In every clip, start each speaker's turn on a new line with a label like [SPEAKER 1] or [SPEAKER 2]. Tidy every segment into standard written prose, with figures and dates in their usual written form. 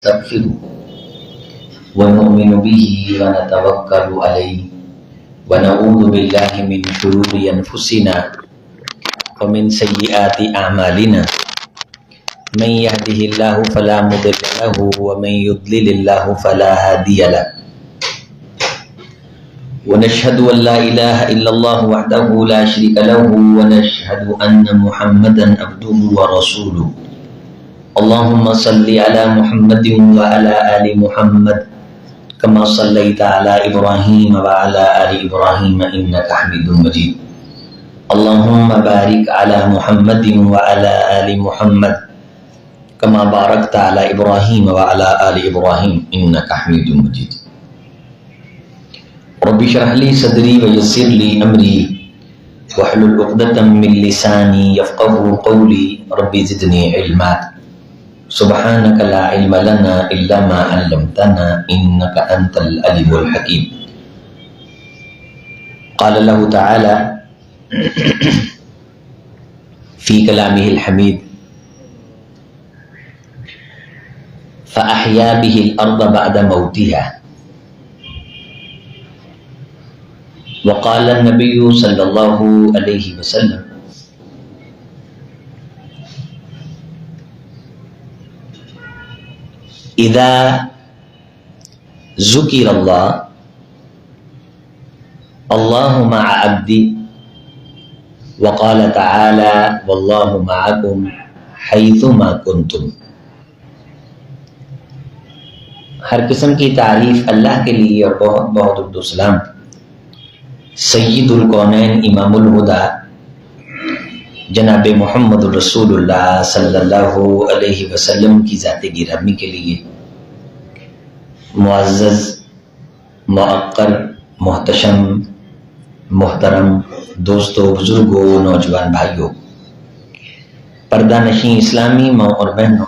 [SPEAKER 1] نستغفره ونؤمن به ونتوكل عليه ونعوذ بالله من شرور أنفسنا ومن سيئات أعمالنا من يهده الله فلا مضل له ومن يضلل الله فلا هادي له ونشهد أن لا إله إلا الله وحده لا شريك له ونشهد أن محمدا عبده ورسوله اللهم صل على محمد وعلى آل محمد كما صليت على إبراهيم وعلى آل إبراهيم إنك حميد مجيد اللهم بارك على محمد وعلى آل محمد كما باركت على إبراهيم وعلى آل إبراهيم إنك حميد مجيد رب اشرح لي صدري ويسر لي أمري واحلل عقدة من لساني يفقهوا قولي رب زدني علما سبحانك لا علم لنا إلا ما علمتنا إنك أنت العليم الحكيم قال الله تعالى في كلامه الحميد فأحيا به الأرض بعد موتها وقال النبي صلى الله عليه وسلم اذا ذکر اللہ مع عبدی وقال تعالی واللہ معکم حیثما کنتم. ہر قسم کی تعریف اللہ کے لیے اور بہت بہت درود و سلام سید الکونین امام الہدی جناب محمد رسول اللہ صلی اللہ علیہ وسلم کی ذات گرامی کے لیے. معزز معقر محتشم محترم دوستو بزرگوں نوجوان بھائیوں پردہ نشین اسلامی ماں اور بہنوں،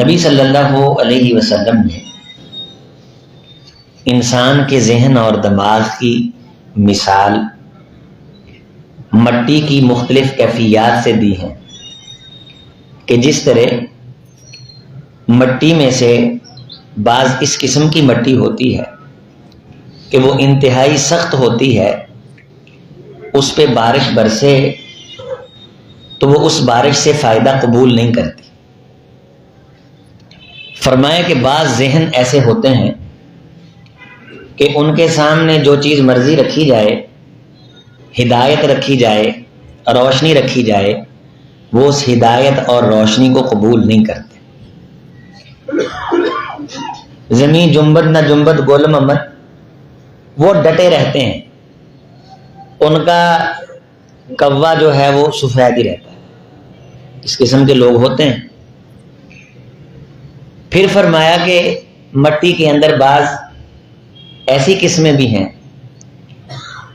[SPEAKER 1] نبی صلی اللہ علیہ وسلم نے انسان کے ذہن اور دماغ کی مثال مٹی کی مختلف کیفیات سے دی ہیں کہ جس طرح مٹی میں سے بعض اس قسم کی مٹی ہوتی ہے کہ وہ انتہائی سخت ہوتی ہے، اس پہ بارش برسے تو وہ اس بارش سے فائدہ قبول نہیں کرتی. فرمایا کہ بعض ذہن ایسے ہوتے ہیں کہ ان کے سامنے جو چیز مرضی رکھی جائے، ہدایت رکھی جائے، روشنی رکھی جائے، وہ اس ہدایت اور روشنی کو قبول نہیں کرتے. زمین جنبد نہ جنبد گول محمد، وہ ڈٹے رہتے ہیں، ان کا کوا جو ہے وہ سفید ہی رہتا ہے. اس قسم کے لوگ ہوتے ہیں. پھر فرمایا کہ مٹی کے اندر بعض ایسی قسمیں بھی ہیں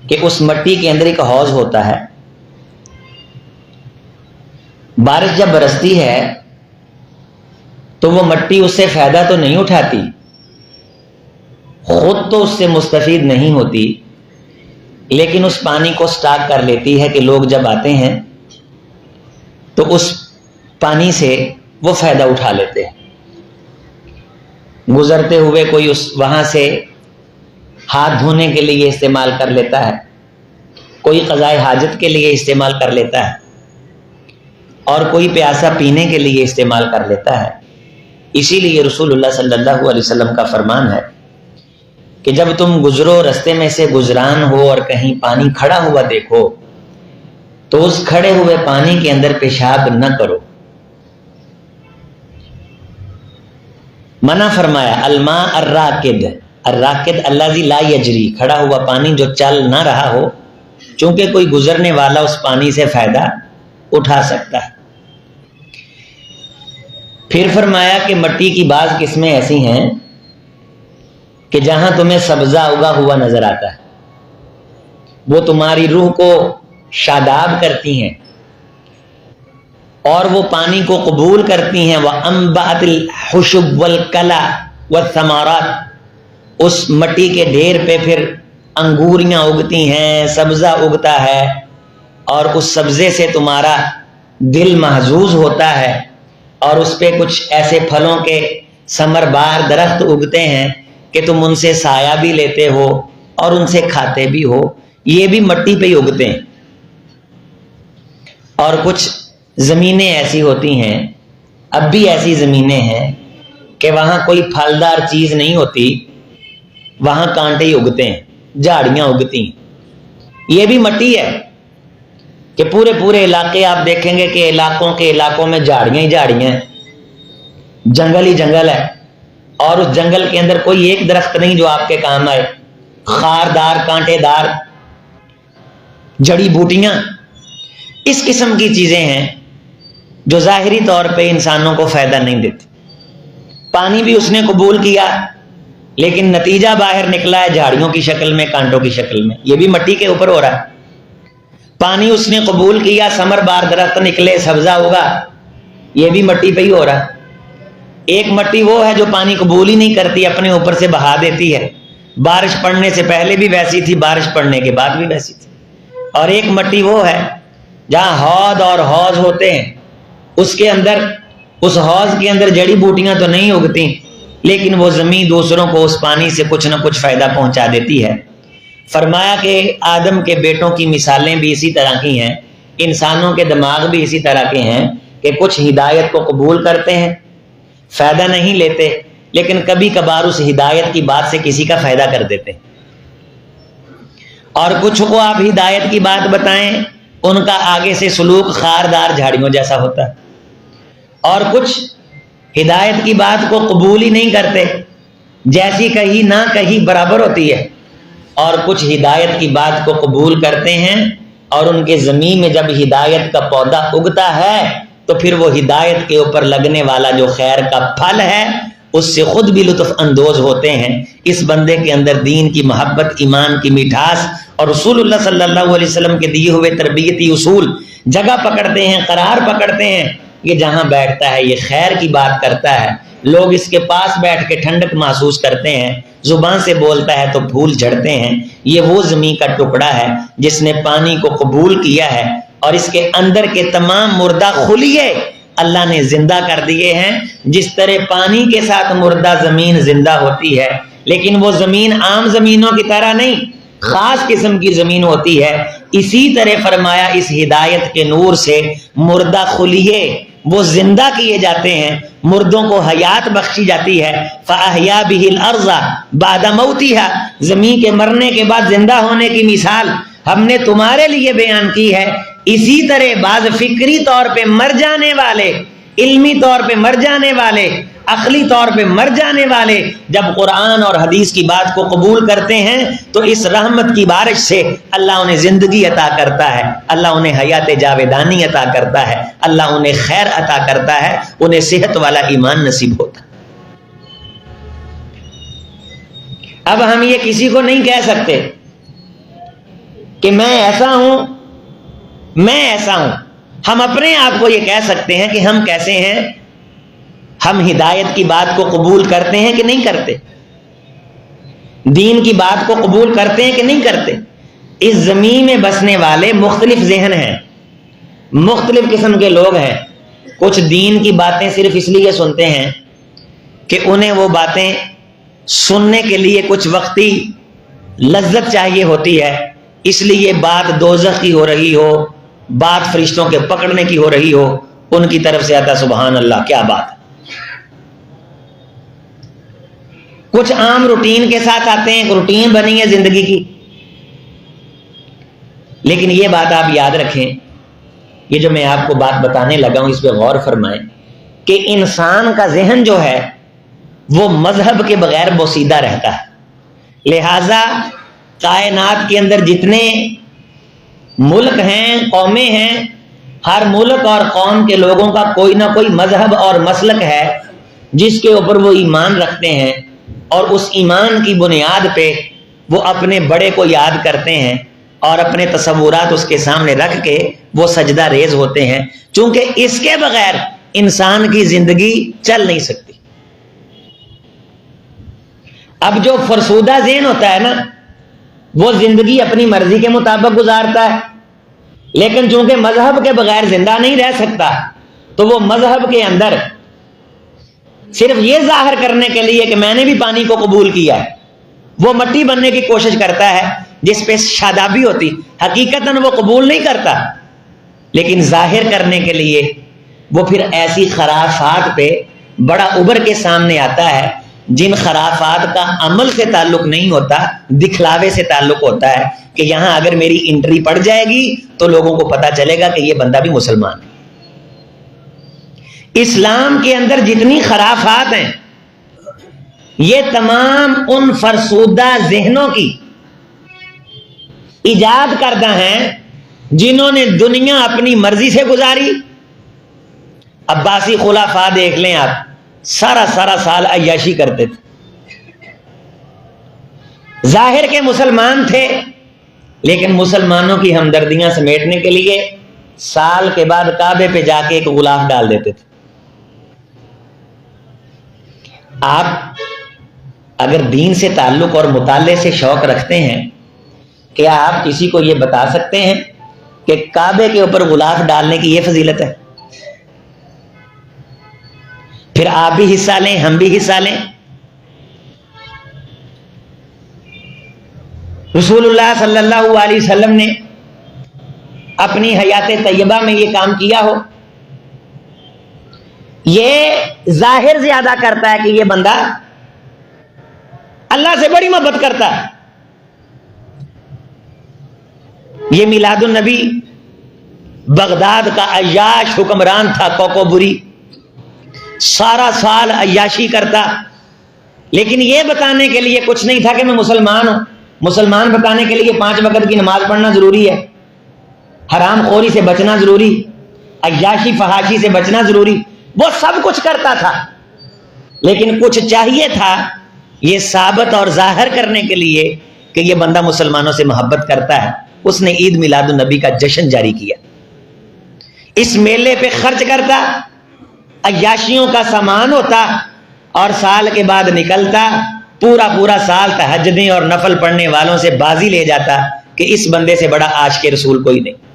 [SPEAKER 1] کہ اس مٹی کے اندر ایک حوض ہوتا ہے، بارش جب برستی ہے تو وہ مٹی اس سے فائدہ تو نہیں اٹھاتی، خود تو اس سے مستفید نہیں ہوتی، لیکن اس پانی کو سٹاک کر لیتی ہے کہ لوگ جب آتے ہیں تو اس پانی سے وہ فائدہ اٹھا لیتے ہیں. گزرتے ہوئے کوئی وہاں سے ہاتھ دھونے کے لیے استعمال کر لیتا ہے، کوئی قضائے حاجت کے لیے استعمال کر لیتا ہے، اور کوئی پیاسا پینے کے لیے استعمال کر لیتا ہے. اسی لیے رسول اللہ صلی اللہ علیہ وسلم کا فرمان ہے کہ جب تم گزرو، رستے میں سے گزران ہو اور کہیں پانی کھڑا ہوا دیکھو تو اس کھڑے ہوئے پانی کے اندر پیشاب نہ کرو. منع فرمایا الماء الراکد، الراکد الذی لا یجری، کھڑا ہوا پانی جو چل نہ رہا ہو، چونکہ کوئی گزرنے والا اس پانی سے فائدہ اٹھا سکتا ہے. پھر فرمایا کہ مٹی کی بعض قسمیں ایسی ہیں کہ جہاں تمہیں سبزہ اگا ہوا نظر آتا ہے، وہ تمہاری روح کو شاداب کرتی ہیں اور وہ پانی کو قبول کرتی ہیں. وَأَنبَتِ الْحُشُبَ وَالْكَلَى وَالثَّمَرَاتِ، اس مٹی کے ڈھیر پہ پھر انگوریاں اگتی ہیں، سبزہ اگتا ہے، اور اس سبزے سے تمہارا دل محظوظ ہوتا ہے اور اس پہ کچھ ایسے پھلوں کے ثمربار درخت اگتے ہیں کہ تم ان سے سایہ بھی لیتے ہو اور ان سے کھاتے بھی ہو، یہ بھی مٹی پہ ہی اگتے ہیں۔ اور کچھ زمینیں ایسی ہوتی ہیں، اب بھی ایسی زمینیں ہیں کہ وہاں کوئی پھلدار چیز نہیں ہوتی، وہاں کانٹے ہی اگتے ہیں، جھاڑیاں اگتی ہیں، یہ بھی مٹی ہے کہ پورے علاقے آپ دیکھیں گے کہ علاقوں میں جھاڑیاں ہی جھاڑیاں ہیں، جنگل ہی جنگل ہے، اور اس جنگل کے اندر کوئی ایک درخت نہیں جو آپ کے کام آئے، خاردار کانٹے دار جڑی بوٹیاں، اس قسم کی چیزیں ہیں جو ظاہری طور پہ انسانوں کو فائدہ نہیں دیتی۔ پانی بھی اس نے قبول کیا لیکن نتیجہ باہر نکلا ہے جھاڑیوں کی شکل میں، کانٹوں کی شکل میں، یہ بھی مٹی کے اوپر ہو رہا ہے۔ پانی اس نے قبول کیا، ثمر بار درخت نکلے، سبزہ ہوگا، یہ بھی مٹی پہ ہی ہو رہا ہے۔ ایک مٹی وہ ہے جو پانی قبول ہی نہیں کرتی، اپنے اوپر سے بہا دیتی ہے، بارش پڑنے سے پہلے بھی ویسی تھی، بارش پڑنے کے بعد بھی ویسی تھی۔ اور ایک مٹی وہ ہے جہاں حوض اور حوض ہوتے ہیں، اس حوض کے اندر جڑی بوٹیاں تو نہیں اگتی لیکن وہ زمین دوسروں کو اس پانی سے کچھ نہ کچھ فائدہ پہنچا دیتی ہے۔ فرمایا کہ آدم کے بیٹوں کی مثالیں بھی اسی طرح کی ہیں، انسانوں کے دماغ بھی اسی طرح کے ہیں کہ کچھ ہدایت کو قبول کرتے ہیں، فائدہ نہیں لیتے، لیکن کبھی کبھار اس ہدایت کی بات سے کسی کا فائدہ کر دیتے ہیں۔ اور کچھ کو آپ ہدایت کی بات بتائیں، ان کا آگے سے سلوک خاردار جھاڑیوں جیسا ہوتا ہے، اور کچھ ہدایت کی بات کو قبول ہی نہیں کرتے، جیسی کہی نہ کہی برابر ہوتی ہے، اور کچھ ہدایت کی بات کو قبول کرتے ہیں اور ان کے زمین میں جب ہدایت کا پودا اگتا ہے تو پھر وہ ہدایت کے اوپر لگنے والا جو خیر کا پھل ہے اس سے خود بھی لطف اندوز ہوتے ہیں۔ اس بندے کے اندر دین کی محبت، ایمان کی مٹھاس اور رسول اللہ صلی اللہ علیہ وسلم کے دیے ہوئے تربیتی اصول جگہ پکڑتے ہیں، قرار پکڑتے ہیں۔ یہ جہاں بیٹھتا ہے یہ خیر کی بات کرتا ہے، لوگ اس کے پاس بیٹھ کے ٹھنڈک محسوس کرتے ہیں، زبان سے بولتا ہے تو پھول جھڑتے ہیں۔ یہ وہ زمین کا ٹکڑا ہے جس نے پانی کو قبول کیا ہے اور اس کے اندر کے تمام مردہ خلیے اللہ نے زندہ کر دیے ہیں۔ جس طرح پانی کے ساتھ مردہ زمین زندہ ہوتی ہے، لیکن وہ زمین عام زمینوں کی طرح نہیں، خاص قسم کی زمین ہوتی ہے، اسی طرح فرمایا اس ہدایت کے نور سے مردہ خلیے وہ زندہ کیے جاتے ہیں، مردوں کو حیات بخشی جاتی ہے۔ فَأَحْيَا بِهِ الْأَرْضَ بَعْدَ مَوْتِهَا، زمین کے مرنے کے بعد زندہ ہونے کی مثال ہم نے تمہارے لیے بیان کی ہے۔ اسی طرح بعض فکری طور پہ مر جانے والے، علمی طور پہ مر جانے والے، عقلی طور پہ مر جانے والے جب قرآن اور حدیث کی بات کو قبول کرتے ہیں تو اس رحمت کی بارش سے اللہ انہیں زندگی عطا کرتا ہے، اللہ انہیں حیات جاویدانی عطا کرتا ہے، اللہ انہیں خیر عطا کرتا ہے، انہیں صحت والا ایمان نصیب ہوتا ہے۔ اب ہم یہ کسی کو نہیں کہہ سکتے کہ میں ایسا ہوں، میں ایسا ہوں۔ ہم اپنے آپ کو یہ کہہ سکتے ہیں کہ ہم کیسے ہیں، ہم ہدایت کی بات کو قبول کرتے ہیں کہ نہیں کرتے، دین کی بات کو قبول کرتے ہیں کہ نہیں کرتے۔ اس زمین میں بسنے والے مختلف ذہن ہیں، مختلف قسم کے لوگ ہیں۔ کچھ دین کی باتیں صرف اس لیے سنتے ہیں کہ انہیں وہ باتیں سننے کے لیے کچھ وقتی لذت چاہیے ہوتی ہے، اس لیے بات دوزخ کی ہو رہی ہو، بات فرشتوں کے پکڑنے کی ہو رہی ہو، ان کی طرف سے آتا سبحان اللہ کیا بات ہے۔ کچھ عام روٹین کے ساتھ آتے ہیں، روٹین بنی ہے زندگی کی، لیکن یہ بات آپ یاد رکھیں، یہ جو میں آپ کو بات بتانے لگا ہوں اس پہ غور فرمائیں کہ انسان کا ذہن جو ہے وہ مذہب کے بغیر بوسیدہ رہتا ہے۔ لہذا کائنات کے اندر جتنے ملک ہیں، قومیں ہیں، ہر ملک اور قوم کے لوگوں کا کوئی نہ کوئی مذہب اور مسلک ہے جس کے اوپر وہ ایمان رکھتے ہیں، اور اس ایمان کی بنیاد پہ وہ اپنے بڑے کو یاد کرتے ہیں اور اپنے تصورات اس کے سامنے رکھ کے وہ سجدہ ریز ہوتے ہیں، چونکہ اس کے بغیر انسان کی زندگی چل نہیں سکتی۔ اب جو فرسودہ ذہن ہوتا ہے نا، وہ زندگی اپنی مرضی کے مطابق گزارتا ہے، لیکن چونکہ مذہب کے بغیر زندہ نہیں رہ سکتا تو وہ مذہب کے اندر صرف یہ ظاہر کرنے کے لیے کہ میں نے بھی پانی کو قبول کیا ہے، وہ مٹی بننے کی کوشش کرتا ہے جس پہ شادابی ہوتی، حقیقتاً وہ قبول نہیں کرتا، لیکن ظاہر کرنے کے لیے وہ پھر ایسی خرافات پہ بڑا ابھر کے سامنے آتا ہے جن خرافات کا عمل سے تعلق نہیں ہوتا، دکھلاوے سے تعلق ہوتا ہے کہ یہاں اگر میری انٹری پڑ جائے گی تو لوگوں کو پتا چلے گا کہ یہ بندہ بھی مسلمان ہے۔ اسلام کے اندر جتنی خرافات ہیں یہ تمام ان فرسودہ ذہنوں کی ایجاد کردہ ہیں جنہوں نے دنیا اپنی مرضی سے گزاری۔ عباسی خلفاء دیکھ لیں آپ، سارا سال عیاشی کرتے تھے، ظاہر کے مسلمان تھے لیکن مسلمانوں کی ہمدردیاں سمیٹنے کے لیے سال کے بعد کعبے پہ جا کے ایک غلاف ڈال دیتے تھے۔ آپ اگر دین سے تعلق اور مطالعے سے شوق رکھتے ہیں، کیا آپ کسی کو یہ بتا سکتے ہیں کہ کعبے کے اوپر غلاف ڈالنے کی یہ فضیلت ہے؟ پھر آپ بھی حصہ لیں، ہم بھی حصہ لیں۔ رسول اللہ صلی اللہ علیہ وسلم نے اپنی حیات طیبہ میں یہ کام کیا ہو، یہ ظاہر زیادہ کرتا ہے کہ یہ بندہ اللہ سے بڑی محبت کرتا ہے۔ یہ میلاد النبی بغداد کا عیاش حکمران تھا، کوکو بری، سارا سال عیاشی کرتا، لیکن یہ بتانے کے لیے کچھ نہیں تھا کہ میں مسلمان ہوں۔ مسلمان بتانے کے لیے 5 وقت کی نماز پڑھنا ضروری ہے، حرام خوری سے بچنا ضروری، عیاشی فحاشی سے بچنا ضروری، وہ سب کچھ کرتا تھا، لیکن کچھ چاہیے تھا یہ ثابت اور ظاہر کرنے کے لیے کہ یہ بندہ مسلمانوں سے محبت کرتا ہے۔ اس نے عید میلاد النبی کا جشن جاری کیا، اس میلے پہ خرچ کرتا، عیاشیوں کا سامان ہوتا، اور سال کے بعد نکلتا، پورا سال تہجدیں اور نفل پڑھنے والوں سے بازی لے جاتا کہ اس بندے سے بڑا عاشق رسول کوئی نہیں۔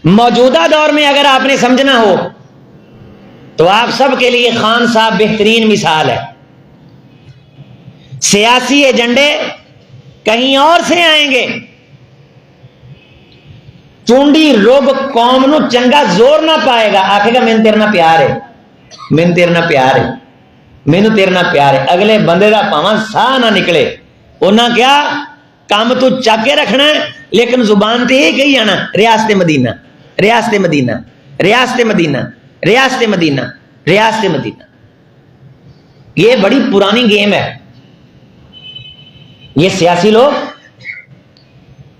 [SPEAKER 1] موجودہ دور میں اگر آپ نے سمجھنا ہو تو آپ سب کے لیے خان صاحب بہترین مثال ہے۔ سیاسی ایجنڈے کہیں اور سے آئیں گے، چونڈی روب قوم نو چنگا زور نہ پائے گا، آکھے گا مین تیرے نال پیار ہے، مین تیرے نال پیار ہے، مینو تیرے نال پیار ہے۔ اگلے بندے دا پاواں ساہ نہ نکلے، انہاں کیا کام تو چاک کے رکھنا ہے، لیکن زبان تے یہ کہی جانا ریاست مدینہ، ریاست مدینہ، ریاست مدینہ، ریاست مدینہ، ریاست مدینہ۔ یہ بڑی پرانی گیم ہے۔ یہ سیاسی لوگ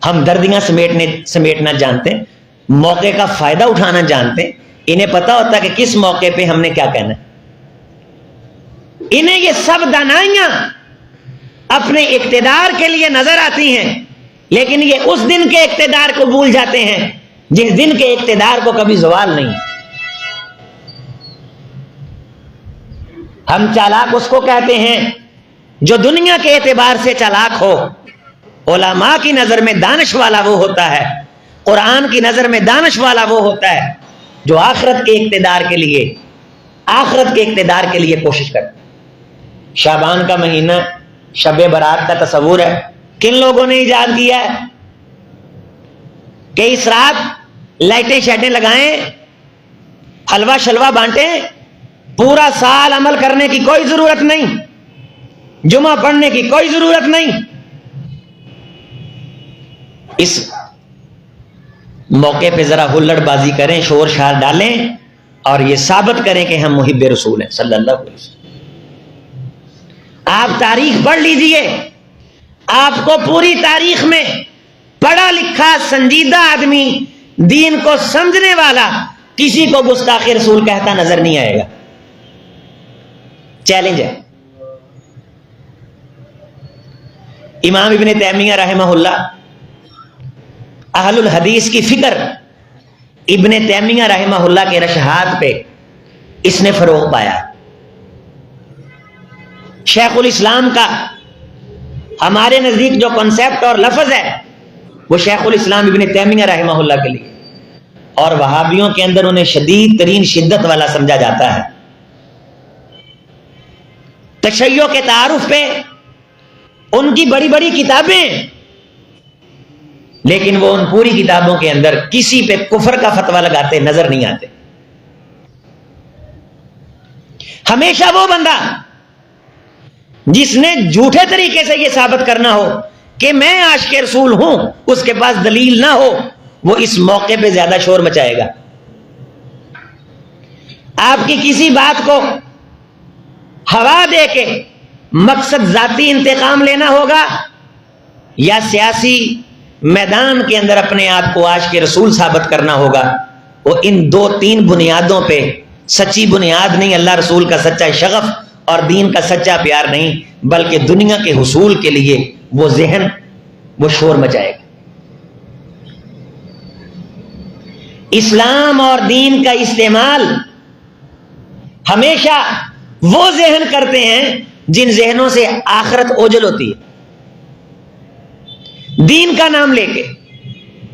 [SPEAKER 1] ہمدردیاں سمیٹنا جانتے ہیں، موقع کا فائدہ اٹھانا جانتے ہیں، انہیں پتا ہوتا ہے کہ کس موقع پہ ہم نے کیا کہنا ہے۔ انہیں یہ سب دانائیاں اپنے اقتدار کے لیے نظر آتی ہیں، لیکن یہ اس دن کے اقتدار کو بھول جاتے ہیں جس دن کے اقتدار کو کبھی زوال نہیں۔ ہم چالاک اس کو کہتے ہیں جو دنیا کے اعتبار سے چالاک ہو۔ علماء کی نظر میں دانش والا وہ ہوتا ہے، قرآن کی نظر میں دانش والا وہ ہوتا ہے جو آخرت کے اقتدار کے لیے کوشش کرتا ہے۔ شعبان کا مہینہ شب برات کا تصور ہے، کن لوگوں نے ایجاد کیا ہے کہ اس رات لائٹیں شیٹیں لگائیں، حلوہ شلوہ بانٹیں، پورا سال عمل کرنے کی کوئی ضرورت نہیں، جمعہ پڑھنے کی کوئی ضرورت نہیں۔ اس موقع پہ ذرا ہلڑ بازی کریں، شور شار ڈالیں اور یہ ثابت کریں کہ ہم محب رسول ہیں صلی اللہ علیہ وسلم۔ آپ تاریخ پڑھ لیجئے، آپ کو پوری تاریخ میں پڑھا لکھا سنجیدہ آدمی، دین کو سمجھنے والا کسی کو گستاخ رسول کہتا نظر نہیں آئے گا۔ چیلنج ہے۔ امام ابن تیمیہ رحمہ اللہ، اہل الحدیث کی فکر ابن تیمیہ رحمہ اللہ کے رشحات پہ اس نے فروغ پایا۔ شیخ الاسلام کا ہمارے نزدیک جو کنسیپٹ اور لفظ ہے وہ شیخ الاسلام ابن تیمیہ رحمہ اللہ کے لیے، اور وہابیوں کے اندر انہیں شدید ترین شدت والا سمجھا جاتا ہے۔ تشیع کے تعارف پہ ان کی بڑی بڑی کتابیں، لیکن وہ ان پوری کتابوں کے اندر کسی پہ کفر کا فتویٰ لگاتے نظر نہیں آتے۔ ہمیشہ وہ بندہ جس نے جھوٹے طریقے سے یہ ثابت کرنا ہو کہ میں عاشق رسول ہوں، اس کے پاس دلیل نہ ہو، وہ اس موقع پہ زیادہ شور مچائے گا۔ آپ کی کسی بات کو ہوا دے کے مقصد ذاتی انتقام لینا ہوگا، یا سیاسی میدان کے اندر اپنے آپ کو عاشق رسول ثابت کرنا ہوگا، وہ ان دو تین بنیادوں پہ، سچی بنیاد نہیں، اللہ رسول کا سچا شغف اور دین کا سچا پیار نہیں، بلکہ دنیا کے حصول کے لیے وہ ذہن وہ شور مچائے گا۔ اسلام اور دین کا استعمال ہمیشہ وہ ذہن کرتے ہیں جن ذہنوں سے آخرت اوجل ہوتی ہے، دین کا نام لے کے۔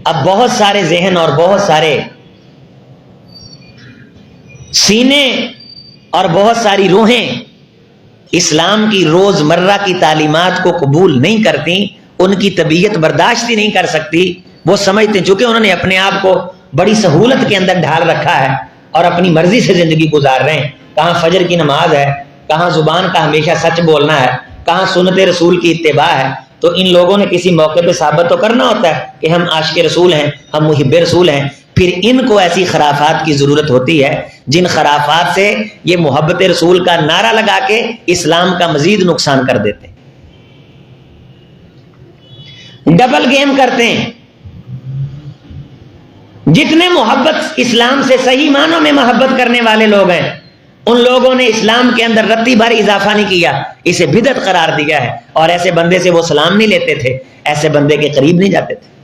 [SPEAKER 1] اب بہت سارے ذہن اور بہت سارے سینے اور بہت ساری روحیں اسلام کی روزمرہ کی تعلیمات کو قبول نہیں کرتی، ان کی طبیعت برداشت ہی نہیں کر سکتی۔ وہ سمجھتے ہیں چونکہ انہوں نے اپنے آپ کو بڑی سہولت کے اندر ڈھال رکھا ہے اور اپنی مرضی سے زندگی گزار رہے ہیں، کہاں فجر کی نماز ہے، کہاں زبان کا ہمیشہ سچ بولنا ہے، کہاں سنت رسول کی اتباع ہے، تو ان لوگوں نے کسی موقع پہ ثابت تو کرنا ہوتا ہے کہ ہم عاشق رسول ہیں، ہم محب رسول ہیں۔ پھر ان کو ایسی خرافات کی ضرورت ہوتی ہے جن خرافات سے یہ محبت رسول کا نعرہ لگا کے اسلام کا مزید نقصان کر دیتے ہیں، ڈبل گیم کرتے ہیں۔ جتنے محبت اسلام سے صحیح معنوں میں محبت کرنے والے لوگ ہیں، ان لوگوں نے اسلام کے اندر رتی بھر اضافہ نہیں کیا، اسے بدعت قرار دیا ہے، اور ایسے بندے سے وہ سلام نہیں لیتے تھے، ایسے بندے کے قریب نہیں جاتے تھے۔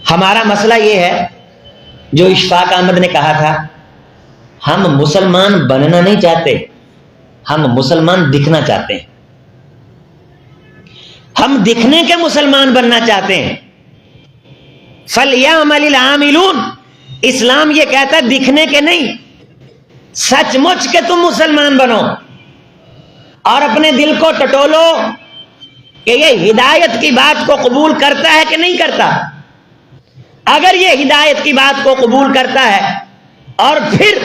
[SPEAKER 1] ہمارا مسئلہ یہ ہے جو اشفاق احمد نے کہا تھا، ہم مسلمان بننا نہیں چاہتے، ہم مسلمان دکھنا چاہتے ہیں، ہم دکھنے کے مسلمان بننا چاہتے ہیں۔ فَلْيَعْمَلِ الْعَامِلُونَ، اسلام یہ کہتا ہے دکھنے کے نہیں، سچ مچ کے تم مسلمان بنو، اور اپنے دل کو ٹٹولو کہ یہ ہدایت کی بات کو قبول کرتا ہے کہ نہیں کرتا۔ اگر یہ ہدایت کی بات کو قبول کرتا ہے اور پھر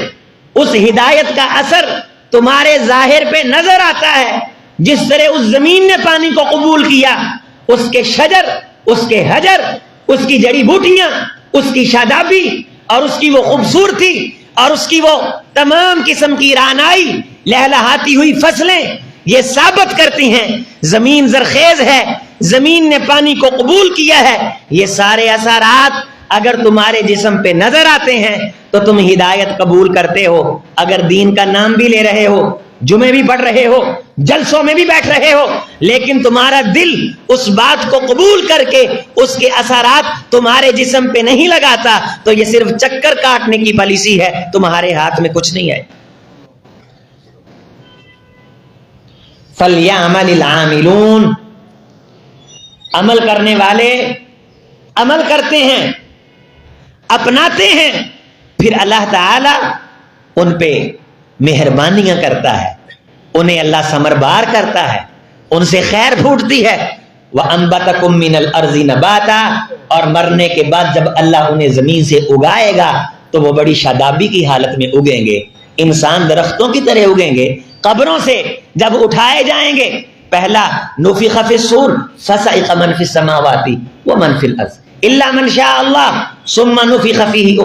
[SPEAKER 1] اس ہدایت کا اثر تمہارے ظاہر پہ نظر آتا ہے، جس طرح اس زمین نے پانی کو قبول کیا، اس کے شجر، اس کے حجر، اس کی جڑی بوٹیاں، اس کی شادابی اور اس کی وہ خوبصورتی اور اس کی وہ تمام قسم کی رعنائی، لہلہاتی ہوئی فصلیں، یہ ثابت کرتی ہیں زمین زرخیز ہے، زمین نے پانی کو قبول کیا ہے۔ یہ سارے اثرات اگر تمہارے جسم پہ نظر آتے ہیں تو تم ہدایت قبول کرتے ہو۔ اگر دین کا نام بھی لے رہے ہو، جمعے بھی پڑھ رہے ہو، جلسوں میں بھی بیٹھ رہے ہو، لیکن تمہارا دل اس بات کو قبول کر کے اس کے اثرات تمہارے جسم پہ نہیں لگاتا، تو یہ صرف چکر کاٹنے کی پالیسی ہے، تمہارے ہاتھ میں کچھ نہیں ہے۔ فَلْيَعْمَلِ الْعَامِلُونَ، عمل کرنے والے عمل کرتے ہیں، اپناتے ہیں، پھر اللہ تعالی ان پہ مہربانیاں کرتا ہے، انہیں اللہ ثمربار کرتا ہے، ان سے خیر پھوٹتی ہے۔ وَأَنبَتَكُم مِّنَ الْأَرْضِ نَبَاتًا، اور مرنے کے بعد جب اللہ انہیں زمین سے اگائے گا تو وہ بڑی شادابی کی حالت میں اگیں گے، انسان درختوں کی طرح اگیں گے۔ قبروں سے جب اٹھائے جائیں گے، پہلا نفخ فی الصور فصعق من فی السماوات ومن فی الارض الا من شاء اللہ ثم نفخ فیہ اخری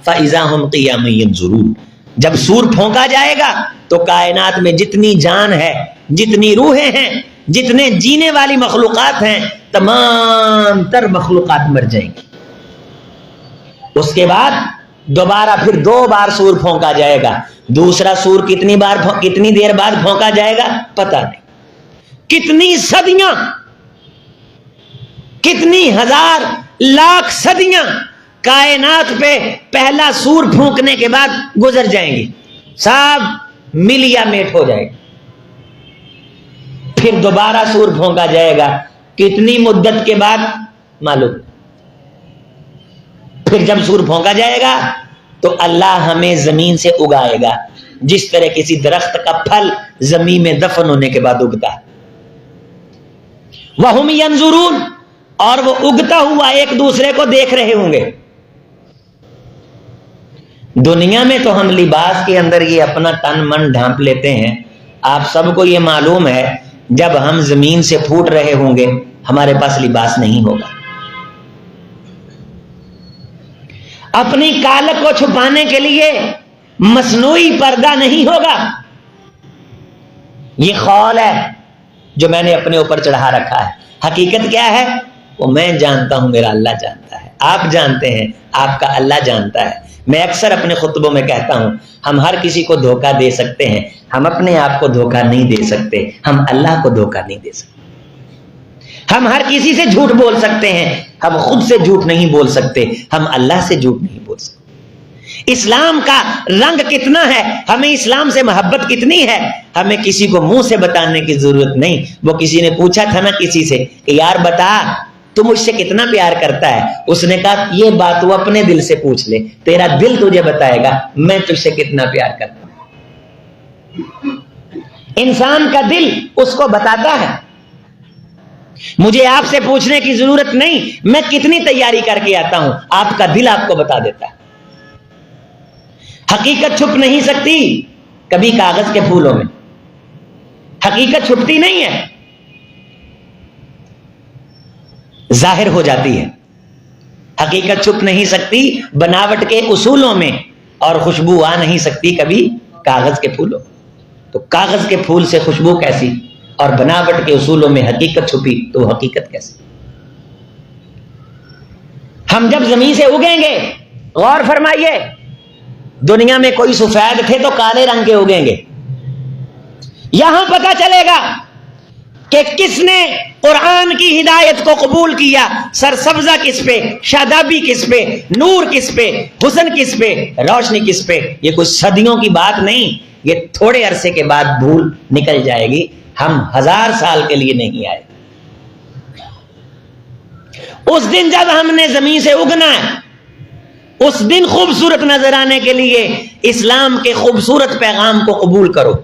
[SPEAKER 1] فاذا هم قیام ینظرون۔ جب سور پھونکا جائے گا تو کائنات میں جتنی جان ہے، جتنی روحیں ہیں، جتنے جینے والی مخلوقات ہیں، تمام تر مخلوقات مر جائیں گی۔ اس کے بعد دوبارہ پھر 2 بار سور پھونکا جائے گا۔ دوسرا سور کتنی دیر بعد پھونکا جائے گا پتہ نہیں، کتنی صدیاں، کتنی ہزار لاکھ صدیاں کائنات پہ پہلا سور پھونکنے کے بعد گزر جائیں گی، سب مل یا میٹ ہو جائے گا۔ پھر دوبارہ سور پھونکا جائے گا. کتنی مدت کے بعد معلوم. پھر جب سور پھونکا جائے گا تو اللہ ہمیں زمین سے اگائے گا جس طرح کسی درخت کا پھل زمین میں دفن ہونے کے بعد اگتا ہے. وَهُمْ يَنْظُرُونَ, اور وہ اگتا ہوا ایک دوسرے کو دیکھ رہے ہوں گے. دنیا میں تو ہم لباس کے اندر یہ اپنا تن من ڈھانپ لیتے ہیں. آپ سب کو یہ معلوم ہے جب ہم زمین سے پھوٹ رہے ہوں گے ہمارے پاس لباس نہیں ہوگا. اپنی کالک کو چھپانے کے لیے مصنوعی پردہ نہیں ہوگا. یہ خول ہے جو میں نے اپنے اوپر چڑھا رکھا ہے. حقیقت کیا ہے وہ میں جانتا ہوں, میرا اللہ جانتا ہے. آپ جانتے ہیں, آپ کا اللہ جانتا ہے. میں اکثر اپنے خطبوں میں کہتا ہوں ہم ہر کسی کو دھوکہ دے سکتے ہیں, ہم اپنے آپ کو دھوکہ نہیں دے سکتے, ہم اللہ کو دھوکہ نہیں دے سکتے. ہم ہر کسی سے جھوٹ بول سکتے ہیں, ہم خود سے جھوٹ نہیں بول سکتے, ہم اللہ سے جھوٹ نہیں بول سکتے. اسلام کا رنگ کتنا ہے, ہمیں اسلام سے محبت کتنی ہے, ہمیں کسی کو منہ سے بتانے کی ضرورت نہیں. وہ کسی نے پوچھا تھا نا کسی سے کہ یار بتا تو مجھ سے کتنا پیار کرتا ہے, اس نے کہا یہ بات وہ اپنے دل سے پوچھ لے, تیرا دل تجھے بتائے گا میں تجھ سے کتنا پیار کرتا ہوں. انسان کا دل اس کو بتاتا ہے. مجھے آپ سے پوچھنے کی ضرورت نہیں میں کتنی تیاری کر کے آتا ہوں, آپ کا دل آپ کو بتا دیتا ہے. حقیقت چھپ نہیں سکتی کبھی کاغذ کے پھولوں میں, حقیقت چھپتی نہیں ہے, ظاہر ہو جاتی ہے. حقیقت چھپ نہیں سکتی بناوٹ کے اصولوں میں, اور خوشبو آ نہیں سکتی کبھی کاغذ کے پھولوں. تو کاغذ کے پھول سے خوشبو کیسی, اور بناوٹ کے اصولوں میں حقیقت چھپی تو حقیقت کیسی. ہم جب زمین سے اگیں گے, غور فرمائیے, دنیا میں کوئی سفید تھے تو کالے رنگ کے اگیں گے. یہاں پتہ چلے گا کہ کس نے قرآن کی ہدایت کو قبول کیا. سرسبزہ کس پہ, شادابی کس پہ, نور کس پہ, حسن کس پہ, روشنی کس پہ. یہ کوئی صدیوں کی بات نہیں, یہ تھوڑے عرصے کے بعد بھول نکل جائے گی. ہم 1000 سال کے لیے نہیں آئے. اس دن جب ہم نے زمین سے اگنا ہے, اس دن خوبصورت نظر آنے کے لیے اسلام کے خوبصورت پیغام کو قبول کرو.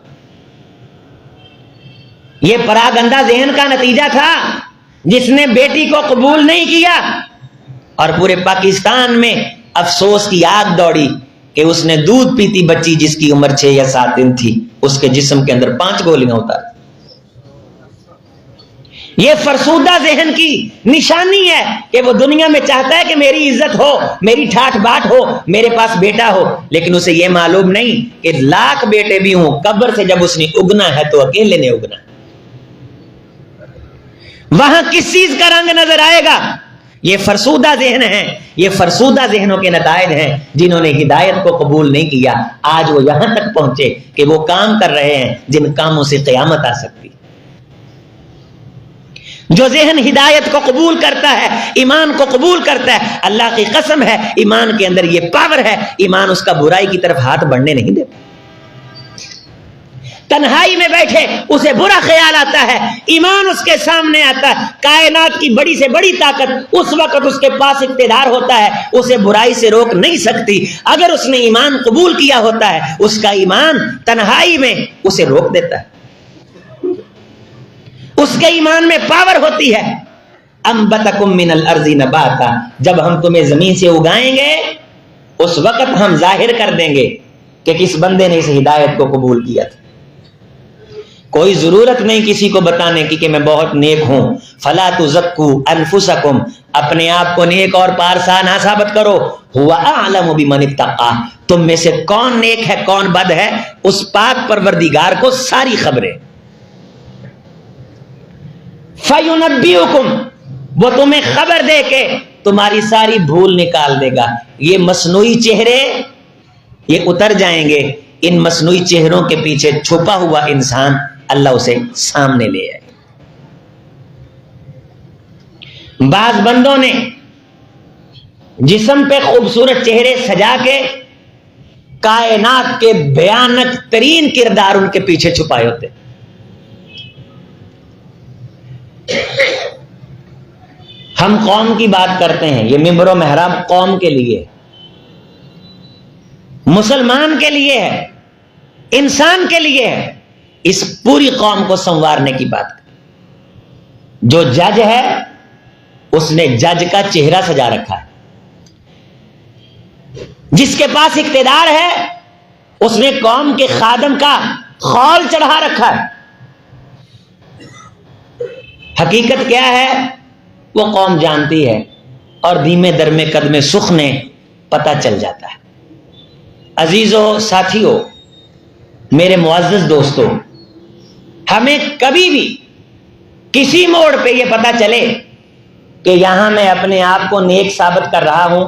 [SPEAKER 1] یہ پراگندہ ذہن کا نتیجہ تھا جس نے بیٹی کو قبول نہیں کیا, اور پورے پاکستان میں افسوس کی آگ دوڑی کہ اس نے دودھ پیتی بچی جس کی عمر 6 یا 7 دن تھی, اس کے جسم کے اندر 5 گولیاں اتار. یہ فرسودہ ذہن کی نشانی ہے کہ وہ دنیا میں چاہتا ہے کہ میری عزت ہو, میری ٹھاٹ باٹ ہو, میرے پاس بیٹا ہو, لیکن اسے یہ معلوم نہیں کہ لاکھ بیٹے بھی ہوں, قبر سے جب اس نے اگنا ہے تو اکیلے نے اگنا. وہاں کس چیز کا رنگ نظر آئے گا؟ یہ فرسودہ ذہن ہے, یہ فرسودہ ذہنوں کے نتائج ہیں جنہوں نے ہدایت کو قبول نہیں کیا. آج وہ یہاں تک پہنچے کہ وہ کام کر رہے ہیں جن کاموں سے قیامت آ سکتی. جو ذہن ہدایت کو قبول کرتا ہے, ایمان کو قبول کرتا ہے, اللہ کی قسم ہے ایمان کے اندر یہ پاور ہے, ایمان اس کا برائی کی طرف ہاتھ بڑھنے نہیں دیتا. تنہائی میں بیٹھے اسے برا خیال آتا ہے, ایمان اس کے سامنے آتا ہے. کائنات کی بڑی سے بڑی طاقت اس وقت اس کے پاس اقتدار ہوتا ہے, اسے برائی سے روک نہیں سکتی. اگر اس نے ایمان قبول کیا ہوتا ہے, اس کا ایمان تنہائی میں اسے روک دیتا ہے. اس کے ایمان میں پاور ہوتی ہے. انبتکم من الارض نباتا, جب ہم تمہیں زمین سے اگائیں گے اس وقت ہم ظاہر کر دیں گے کہ کس بندے نے اس ہدایت کو قبول کیا تھا. کوئی ضرورت نہیں کسی کو بتانے کی کہ میں بہت نیک ہوں. فلا تزکوا انفسکم, اپنے آپ کو نیک اور پارسا نہ ثابت کرو. هو اعلم بمن اتقى, تم میں سے کون نیک ہے کون بد ہے اس پاک پروردگار کو ساری خبریں. فَيُنَبِّئُكُمْ, وہ تمہیں خبر دے کے تمہاری ساری بھول نکال دے گا. یہ مصنوعی چہرے یہ اتر جائیں گے, ان مصنوعی چہروں کے پیچھے چھپا ہوا انسان اللہ اسے سامنے لے آئے. بعض بندوں نے جسم پہ خوبصورت چہرے سجا کے کائنات کے بھیانک ترین کردار ان کے پیچھے چھپائے ہوتے. ہم قوم کی بات کرتے ہیں، یہ ممبر و محراب قوم کے لیے، مسلمان کے لیے ہے، انسان کے لیے ہے، اس پوری قوم کو سنوارنے کی بات۔ جو جج ہے اس نے جج کا چہرہ سجا رکھا ہے، جس کے پاس اقتدار ہے اس نے قوم کے خادم کا خول چڑھا رکھا ہے۔ حقیقت کیا ہے وہ قوم جانتی ہے، اور دھیمے درمے قدمے سخنے پتہ چل جاتا ہے۔ عزیزو، ساتھیو، میرے معزز دوستو، ہمیں کبھی بھی کسی موڑ پہ یہ پتہ چلے کہ یہاں میں اپنے آپ کو نیک ثابت کر رہا ہوں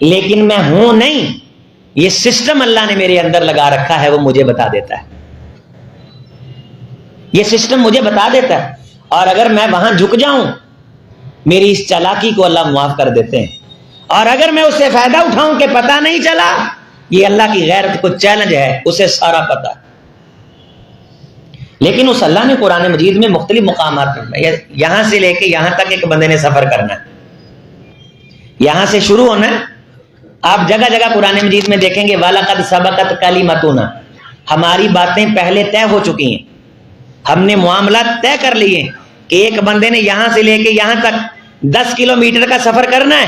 [SPEAKER 1] لیکن میں ہوں نہیں، یہ سسٹم اللہ نے میرے اندر لگا رکھا ہے، وہ مجھے بتا دیتا ہے، یہ سسٹم مجھے بتا دیتا ہے، اور اگر میں وہاں جھک جاؤں میری اس چالاکی کو اللہ معاف کر دیتے ہیں، اور اگر میں اس سے فائدہ اٹھاؤں کہ پتہ نہیں چلا، یہ اللہ کی غیرت کو چیلنج ہے، اسے سارا پتہ ہے۔ لیکن اس اللہ نے قرآن مجید میں مختلف مقامات پر، یہاں سے لے کے یہاں تک ایک بندے نے سفر کرنا ہے، یہاں سے شروع ہونا ہے، آپ جگہ جگہ قرآن مجید میں دیکھیں گے وَلَقَدْ سَبَقَتْ كَلِمَتُنَا، ہماری باتیں پہلے طے ہو چکی ہیں، ہم نے معاملات طے کر لیے کہ ایک بندے نے یہاں سے لے کے یہاں تک 10 کلومیٹر کا سفر کرنا ہے،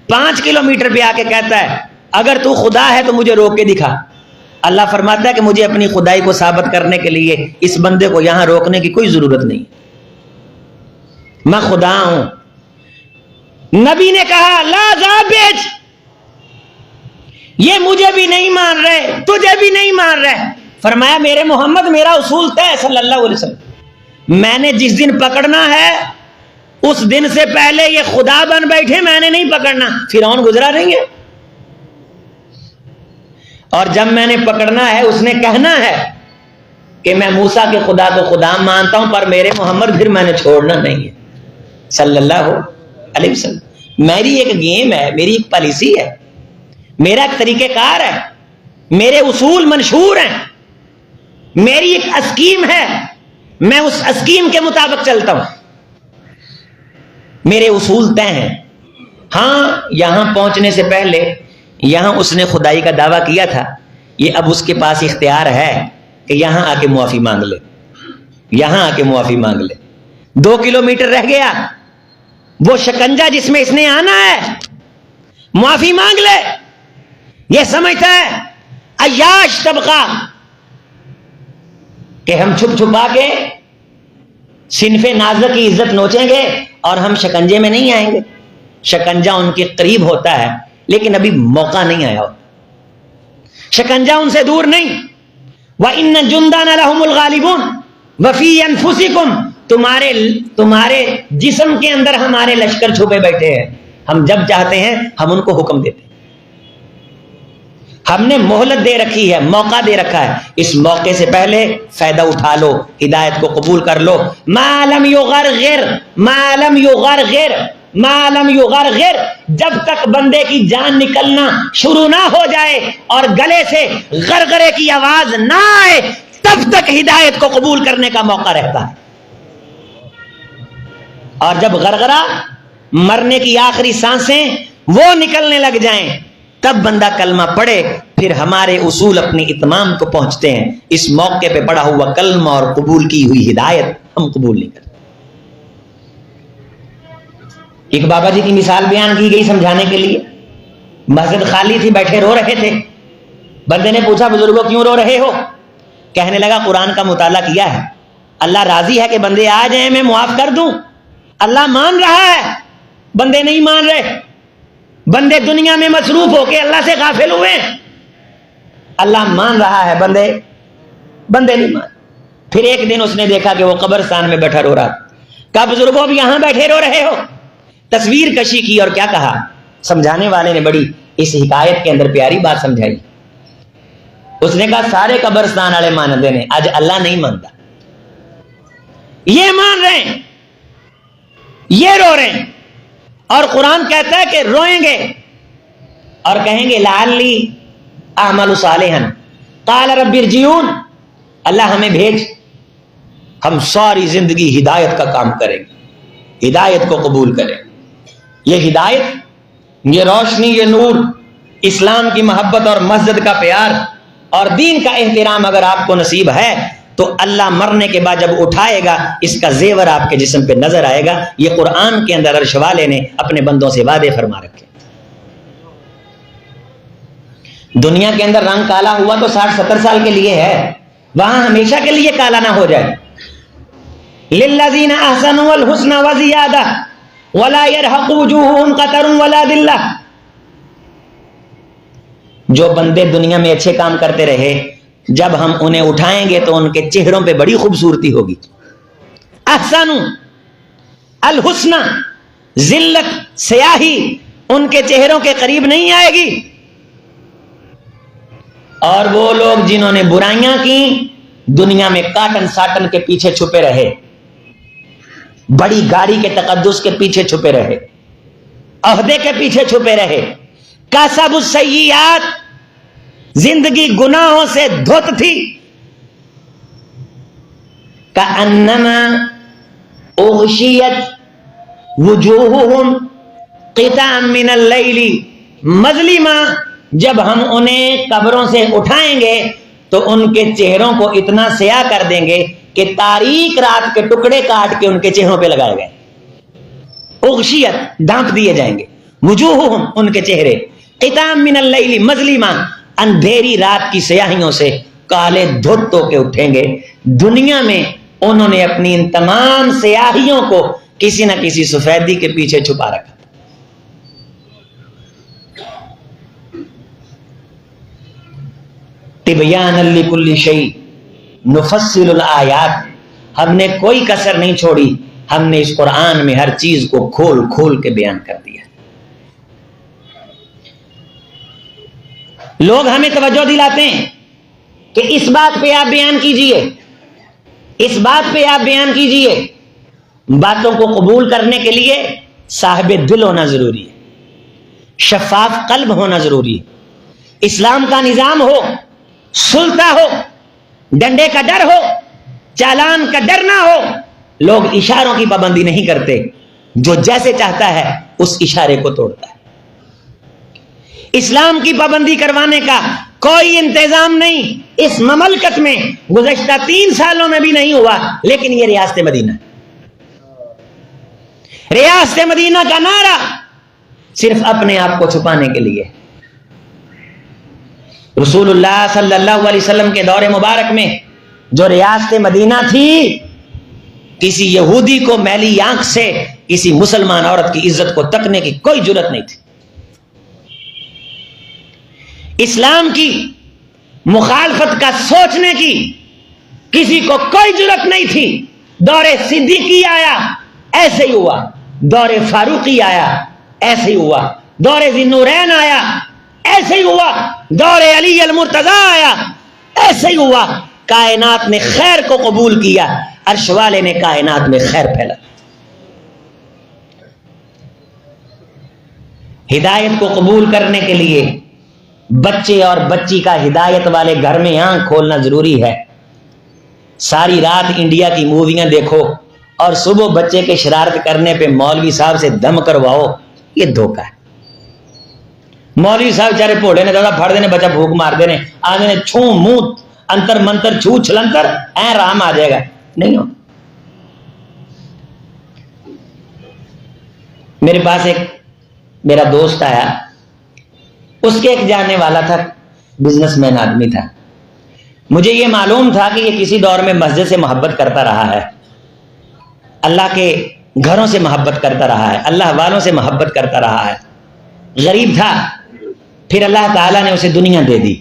[SPEAKER 1] 5 کلومیٹر پہ آ کے کہتا ہے اگر تو خدا ہے تو مجھے روک کے دکھا۔ اللہ فرماتا ہے کہ مجھے اپنی خدائی کو ثابت کرنے کے لیے اس بندے کو یہاں روکنے کی کوئی ضرورت نہیں، میں خدا ہوں۔ نبی نے کہا لا ذابج، یہ مجھے بھی نہیں مان رہے، تجھے بھی نہیں مان رہے، فرمایا میرے محمد میرا اصول طے صلی اللہ علیہ وسلم، میں نے جس دن پکڑنا ہے اس دن سے پہلے یہ خدا بن بیٹھے میں نے نہیں پکڑنا۔ فرعون گزرا نہیں ہے، اور جب میں نے پکڑنا ہے اس نے کہنا ہے کہ میں موسیٰ کے خدا کو خدا مانتا ہوں پر میرے محمد پھر میں نے چھوڑنا نہیں ہے صلی اللہ علیہ وسلم۔ میری ایک گیم ہے، میری ایک پالیسی ہے، میرا ایک طریقہ کار ہے، میرے اصول منشور ہیں، میری ایک اسکیم ہے، میں اس اسکیم کے مطابق چلتا ہوں، میرے اصول طے ہیں۔ ہاں یہاں پہنچنے سے پہلے یہاں اس نے خدائی کا دعویٰ کیا تھا، یہ اب اس کے پاس اختیار ہے کہ یہاں آ کے معافی مانگ لے، یہاں آ کے معافی مانگ لے۔ 2 کلومیٹر رہ گیا، وہ شکنجہ جس میں اس نے آنا ہے معافی مانگ لے، یہ سمجھتا ہے عیاش طبقہ کہ ہم چھپ چھپا کے صنف نازک کی عزت نوچیں گے اور ہم شکنجے میں نہیں آئیں گے۔ شکنجہ ان کے قریب ہوتا ہے لیکن ابھی موقع نہیں آیا ہوتا، شکنجہ ان سے دور نہیں۔ وَإِنَّ جُنْدَانَ لَهُمُ الْغَالِبُونَ وَفِي أَنفُسِكُمْ، تمہارے جسم کے اندر ہمارے لشکر چھپے بیٹھے ہیں، ہم جب چاہتے ہیں ہم ان کو حکم دیتے ہیں، ہم نے مہلت دے رکھی ہے، موقع دے رکھا ہے، اس موقع سے پہلے فائدہ اٹھا لو، ہدایت کو قبول کر لو۔ مَا لَمْ يُغَرْغِرْ، جب تک بندے کی جان نکلنا شروع نہ ہو جائے اور گلے سے غرغرے کی آواز نہ آئے تب تک ہدایت کو قبول کرنے کا موقع رہتا ہے، اور جب غرغرہ مرنے کی آخری سانسیں وہ نکلنے لگ جائیں تب بندہ کلمہ پڑھے، پھر ہمارے اصول اپنی اتمام کو پہنچتے ہیں۔ اس موقع پہ پڑھا ہوا کلمہ اور قبول کی ہوئی ہدایت ہم قبول نہیں کرتے۔ ایک بابا جی کی مثال بیان کی گئی سمجھانے کے لیے، مسجد خالی تھی، بیٹھے رو رہے تھے، بندے نے پوچھا بزرگوں کیوں رو رہے ہو؟ کہنے لگا قرآن کا مطالعہ کیا ہے، اللہ راضی ہے کہ بندے آ جائیں میں معاف کر دوں، اللہ مان رہا ہے، بندے نہیں مان رہے، بندے دنیا میں مصروف ہو کے اللہ سے غافل ہوئے، اللہ مان رہا ہے، بندے نہیں مان۔ پھر ایک دن اس نے دیکھا کہ وہ قبرستان میں بیٹھا رو رہا، کہا بزرگوں اب یہاں بیٹھے رو رہے ہو؟ تصویر کشی کی اور کیا کہا، سمجھانے والے نے بڑی اس حکایت کے اندر پیاری بات سمجھائی۔ اس نے کہا سارے قبرستان والے مانتے ہیں، آج اللہ نہیں مانتا، یہ مان رہے ہیں، یہ رو رہے ہیں، اور قرآن کہتا ہے کہ روئیں گے اور کہیں گے لعلی اعمل صالحا قال رب ارجعون، اللہ ہمیں بھیج، ہم ساری زندگی ہدایت کا کام کریں گے، ہدایت کو قبول کریں۔ یہ ہدایت، یہ روشنی، یہ نور، اسلام کی محبت اور مسجد کا پیار اور دین کا احترام اگر آپ کو نصیب ہے تو اللہ مرنے کے بعد جب اٹھائے گا اس کا زیور آپ کے جسم پہ نظر آئے گا. یہ قرآن کے اندر عرش والے نے اپنے بندوں سے وعدے فرما رکھے. دنیا کے اندر رنگ کالا ہوا تو 60-70 سال کے لیے ہے، وہاں ہمیشہ کے لیے کالا نہ ہو جائے. للذین احسنوا الحسنى وزیادہ ولا يرهق وجوههم قتر ولا ذلہ. جو بندے دنیا میں اچھے کام کرتے رہے جب ہم انہیں اٹھائیں گے تو ان کے چہروں پہ بڑی خوبصورتی ہوگی. احسنوا الحسنى، ذلت، سیاہی ان کے چہروں کے قریب نہیں آئے گی. اور وہ لوگ جنہوں نے برائیاں کی دنیا میں کاٹن ساٹن کے پیچھے چھپے رہے، بڑی گاڑی کے تقدس کے پیچھے چھپے رہے، عہدے کے پیچھے چھپے رہے، کسبوا السیئات، زندگی گناہوں سے دھت تھی. کأنما اغشیت وجوہہم قطعا من اللیل مظلما. جب ہم انہیں قبروں سے اٹھائیں گے تو ان کے چہروں کو اتنا سیاہ کر دیں گے کہ تاریک رات کے ٹکڑے کاٹ کے ان کے چہروں پہ لگائے گئے. اغشیت، ڈھانپ دیے جائیں گے، وجوہہم ان کے چہرے، قطعا من اللیل مظلما، اندھیری رات کی سیاہیوں سے کالے دھت ہو کے اٹھیں گے. دنیا میں انہوں نے اپنی ان تمام سیاہیوں کو کسی نہ کسی سفیدی کے پیچھے چھپا رکھا. تبیانا لکل شیء نفصل الآیات، ہم نے کوئی کسر نہیں چھوڑی، ہم نے اس قرآن میں ہر چیز کو کھول کھول کے بیان کر دیا. لوگ ہمیں توجہ دلاتے ہیں کہ اس بات پہ آپ بیان کیجئے، اس بات پہ آپ بیان کیجئے. باتوں کو قبول کرنے کے لیے صاحب دل ہونا ضروری ہے، شفاف قلب ہونا ضروری ہے، اسلام کا نظام ہو، سلطہ ہو، ڈنڈے کا ڈر ہو، چالان کا ڈر نہ ہو. لوگ اشاروں کی پابندی نہیں کرتے، جو جیسے چاہتا ہے اس اشارے کو توڑتا ہے. اسلام کی پابندی کروانے کا کوئی انتظام نہیں اس مملکت میں گزشتہ 3 سالوں میں بھی نہیں ہوا. لیکن یہ ریاست مدینہ، ریاست مدینہ کا نعرہ صرف اپنے آپ کو چھپانے کے لیے. رسول اللہ صلی اللہ علیہ وسلم کے دور مبارک میں جو ریاست مدینہ تھی، کسی یہودی کو میلی آنکھ سے کسی مسلمان عورت کی عزت کو تکنے کی کوئی جرت نہیں تھی. اسلام کی مخالفت کا سوچنے کی کسی کو کوئی جرت نہیں تھی. دور صدیقی آیا ایسے ہی ہوا، دور فاروقی آیا ایسے ہی ہوا، دور ذی النورین آیا ایسے ہی ہوا، دور علی المرتضی آیا ایسے ہی ہوا. کائنات نے خیر کو قبول کیا، عرش والے نے کائنات میں خیر پھیلا. ہدایت کو قبول کرنے کے لیے بچے اور بچی کا ہدایت والے گھر میں آنکھ کھولنا ضروری ہے. ساری رات انڈیا کی موویاں دیکھو اور صبح بچے کے شرارت کرنے پہ مولوی صاحب سے دم کرواؤ، یہ دھوکہ ہے. مولوی صاحب چارے پوڑے نے دادا پھڑ دینے، بچہ بھوک مار دینے، آدھے نے چھو منہ انتر منتر چھو چھلنتر این رام آ جائے گا. نہیں ہو. میرے پاس ایک میرا دوست آیا، اس کے ایک جاننے والا تھا، بزنس مین آدمی تھا. مجھے یہ معلوم تھا کہ یہ کسی دور میں مسجد سے محبت کرتا رہا ہے، اللہ کے گھروں سے محبت کرتا رہا ہے، اللہ والوں سے محبت کرتا رہا ہے. غریب تھا، پھر اللہ تعالیٰ نے اسے دنیا دے دی.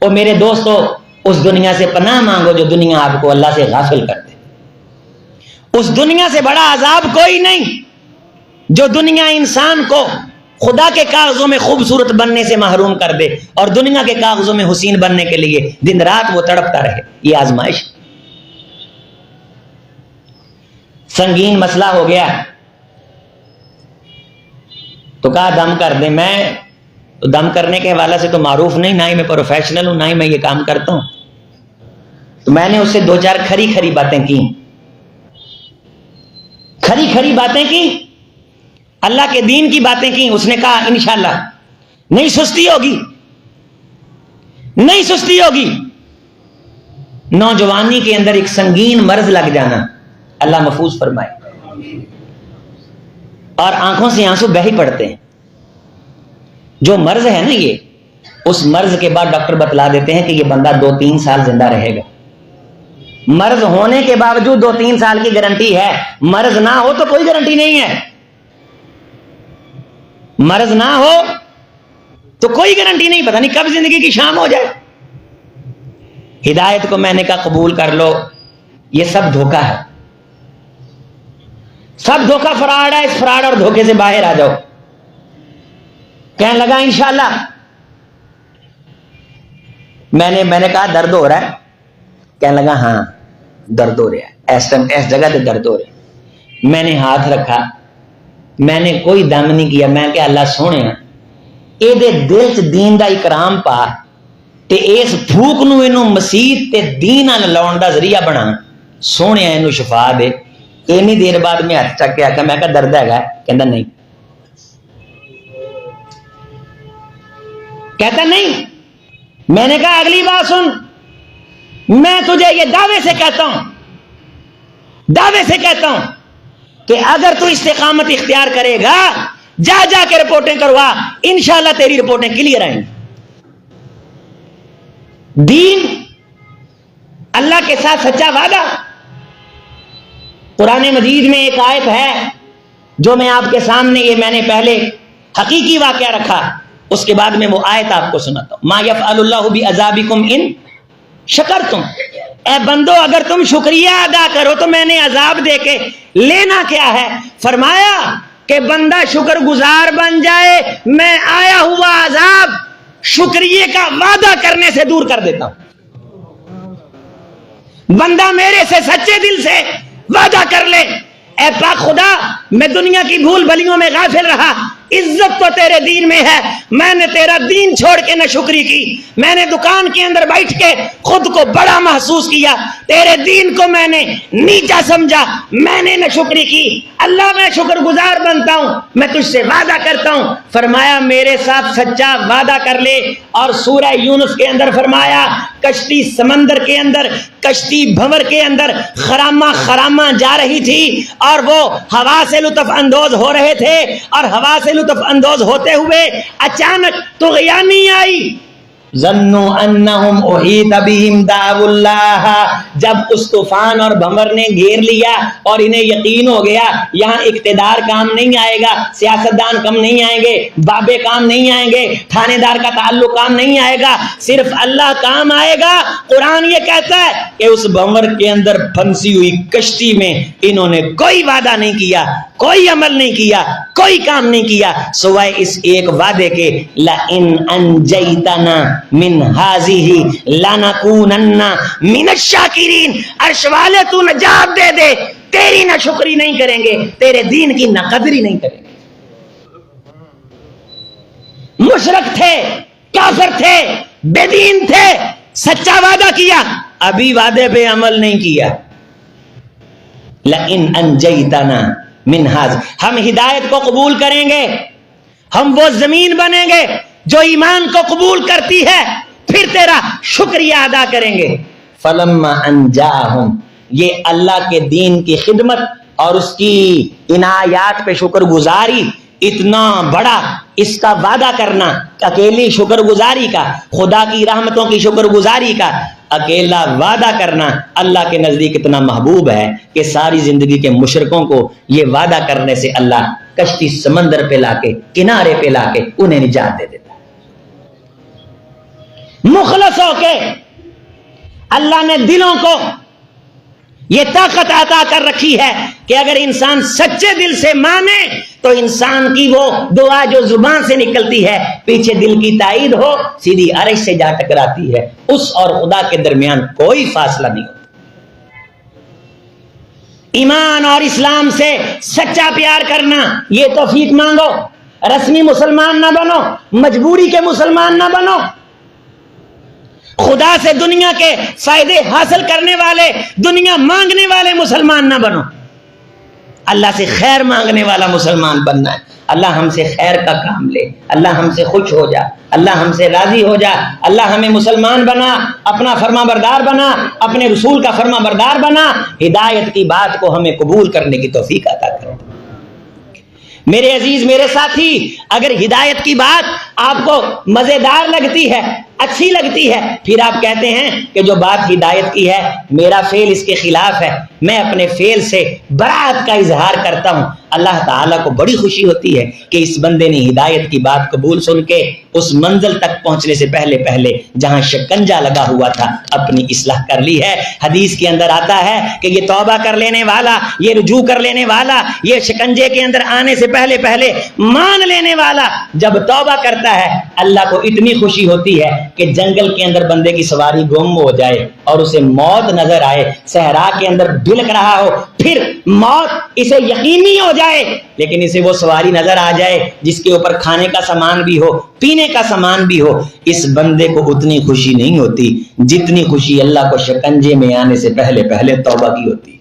[SPEAKER 1] اور میرے دوستو، اس دنیا سے پناہ مانگو جو دنیا آپ کو اللہ سے غافل کر دے. اس دنیا سے بڑا عذاب کوئی نہیں جو دنیا انسان کو خدا کے کاغذوں میں خوبصورت بننے سے محروم کر دے اور دنیا کے کاغذوں میں حسین بننے کے لیے دن رات وہ تڑپتا رہے. یہ آزمائش سنگین مسئلہ ہو گیا تو کہا دم کر دیں. میں دم کرنے کے حوالے سے تو معروف نہیں، نہ ہی میں پروفیشنل ہوں، نہ ہی میں یہ کام کرتا ہوں. تو میں نے اس سے 2-4 کھری باتیں کی، کھری باتیں کی. اللہ کے دین کی باتیں کی. اس نے کہا انشاءاللہ نہیں سستی ہوگی, نہیں سستی ہوگی. نوجوانی کے اندر ایک سنگین مرض لگ جانا, اللہ محفوظ فرمائے, اور آنکھوں سے آنسو بہ ہی پڑتے ہیں. جو مرض ہے نا یہ, اس مرض کے بعد ڈاکٹر بتلا دیتے ہیں کہ یہ بندہ 2-3 سال زندہ رہے گا. مرض ہونے کے باوجود 2-3 سال کی گارنٹی ہے, مرض نہ ہو تو کوئی گارنٹی نہیں ہے. مرض نہ ہو تو کوئی گارنٹی نہیں, پتہ نہیں کب زندگی کی شام ہو جائے. ہدایت کو میں نے کہا قبول کر لو, یہ سب دھوکہ ہے, سب دھوکہ فراڈ ہے. اس فراڈ اور دھوکے سے باہر آ جاؤ. کہنے لگا انشاءاللہ. میں نے کہا درد ہو رہا ہے؟ کہنے لگا ہاں درد ہو رہا ہے, اس جگہ تے درد ہو رہا ہے. میں نے ہاتھ رکھا, میں نے کوئی دم نہیں کیا. میں کہ اللہ سونے اے دے دل چ دین دا اکرام پا تے اس بھوک نو اینو مسیت تے دین نال لاؤن دا ذریعہ بنا. سونے اینو شفا دے. اینی دیر بعد میں ہاتھ چک کے آکا, میں کہا درد ہے؟ کہندا نہیں. کہتا نہیں. میں نے کہا اگلی بات سن, میں تجھے یہ دعوے سے کہتا ہوں کہ اگر تو استقامت اختیار کرے گا, جا جا کے رپورٹیں کروا, انشاءاللہ تیری رپورٹیں کلیئر آئیں گی. دین اللہ کے ساتھ سچا وعدہ. قرآن مجید میں ایک آیت ہے جو میں آپ کے سامنے, یہ میں نے پہلے حقیقی واقعہ رکھا, اس کے بعد میں وہ آیت آپ کو سناتا ہوں. ما یفعل اللہ بعذابکم ان شکرتم. اے بندو اگر تم شکریہ ادا کرو تو میں نے عذاب دے کے لینا کیا ہے؟ فرمایا کہ بندہ شکر گزار بن جائے, میں آیا ہوا عذاب شکریہ کا وعدہ کرنے سے دور کر دیتا ہوں. بندہ میرے سے سچے دل سے وعدہ کر لے, اے پاک خدا میں دنیا کی بھول بھلیوں میں غافل رہا, عزت تو تیرے دین میں ہے, میں نے تیرا دین چھوڑ کے نہ شکری کی, میں نے دکان کے اندر بیٹھ کے خود کو بڑا محسوس کیا, تیرے دین کو میں نے نیچا سمجھا, میں نے نہ شکری کی. اللہ میں شکر گزار بنتا ہوں, میں تجھ سے وعدہ کرتا ہوں. فرمایا میرے ساتھ سچا وعدہ کر لے. اور سورہ یونس کے اندر فرمایا کشتی سمندر کے اندر, کشتی بھنور کے اندر خرامہ جا رہی تھی, اور وہ ہوا سے لطف اندوز ہو رہے تھے, اور ہوا سے لطف اندوز ہوتے ہوئے اچانک طغیانی آئی. ظنوا انہم احیط بہم دعوا اللہ. جب اس طوفان اور بھنور نے گھیر لیا اور انہیں یقین ہو گیا یہاں اقتدار کام نہیں آئے گا, سیاستدان کم نہیں آئیں گے, بابے کام نہیں آئیں گے, تھانے دار کا تعلق کام نہیں آئے گا, صرف اللہ کام آئے گا. قرآن یہ کہتا ہے کہ اس بھنور کے اندر پھنسی ہوئی کشتی میں انہوں نے کوئی وعدہ نہیں کیا, کوئی عمل نہیں کیا, کوئی کام نہیں کیا سوائے اس ایک وعدے کے, لئن انجیتنا من هذه لنکونن من الشاکرین. عرش والے تو نجات دے دے, تیری نہ شکری نہیں کریں گے, تیرے دین کی نہ قدری نہیں کریں گے. مشرک تھے, کافر تھے, بے دین تھے, سچا وعدہ کیا, ابھی وعدے پہ عمل نہیں کیا. لئن انجیتنا من هذه, ہم ہدایت کو قبول کریں گے, ہم وہ زمین بنیں گے جو ایمان کو قبول کرتی ہے, پھر تیرا شکریہ ادا کریں گے. فلما انجاہم, یہ اللہ کے دین کی خدمت اور اس کی عنایات پہ شکر گزاری, اتنا بڑا اس کا وعدہ کرنا, اکیلی شکر گزاری کا, خدا کی رحمتوں کی شکر گزاری کا اکیلا وعدہ کرنا اللہ کے نزدیک اتنا محبوب ہے کہ ساری زندگی کے مشرکوں کو یہ وعدہ کرنے سے اللہ کشتی سمندر پہ لا کے, کنارے پہ لا کے انہیں نجات دے دیتا. مخلص ہو کے اللہ نے دلوں کو یہ طاقت عطا کر رکھی ہے کہ اگر انسان سچے دل سے مانے تو انسان کی وہ دعا جو زبان سے نکلتی ہے پیچھے دل کی تائید ہو, سیدھی عرش سے جا ٹکراتی ہے. اس اور خدا کے درمیان کوئی فاصلہ نہیں ہوتا. ایمان اور اسلام سے سچا پیار کرنا, یہ توفیق مانگو. رسمی مسلمان نہ بنو, مجبوری کے مسلمان نہ بنو, خدا سے دنیا کے فائدے حاصل کرنے والے, دنیا مانگنے والے مسلمان نہ بنو. اللہ سے خیر مانگنے والا مسلمان بننا ہے. اللہ ہم سے خیر کا کام لے, اللہ ہم سے خوش ہو جا, اللہ ہم سے راضی ہو جا, اللہ ہمیں مسلمان بنا, اپنا فرما بردار بنا, اپنے رسول کا فرما بردار بنا, ہدایت کی بات کو ہمیں قبول کرنے کی توفیق عطا کر. میرے عزیز, میرے ساتھی, اگر ہدایت کی بات آپ کو مزیدار لگتی ہے, اچھی لگتی ہے, پھر آپ کہتے ہیں کہ جو بات ہدایت کی ہے میرا فعل اس کے خلاف ہے, میں اپنے فعل سے برات کا اظہار کرتا ہوں, اللہ تعالیٰ کو بڑی خوشی ہوتی ہے کہ اس بندے نے ہدایت کی بات قبول سن کے اس منزل تک پہنچنے سے پہلے جہاں شکنجا لگا ہوا تھا اپنی اصلاح کر لی ہے. حدیث کے اندر آتا ہے کہ یہ توبہ کر لینے والا, یہ رجوع کر لینے والا, یہ شکنجے کے اندر آنے سے پہلے مان لینے والا جب توبہ کرتا ہے, اللہ کو اتنی خوشی ہوتی ہے کہ جنگل کے اندر بندے کی سواری گم ہو جائے اور اسے موت نظر آئے, صحرا کے اندر بلک رہا ہو, پھر موت اسے یقینی ہو جائے, لیکن اسے وہ سواری نظر آ جائے جس کے اوپر کھانے کا سامان بھی ہو, پینے کا سامان بھی ہو, اس بندے کو اتنی خوشی نہیں ہوتی جتنی خوشی اللہ کو شکنجے میں آنے سے پہلے توبہ کی ہوتی.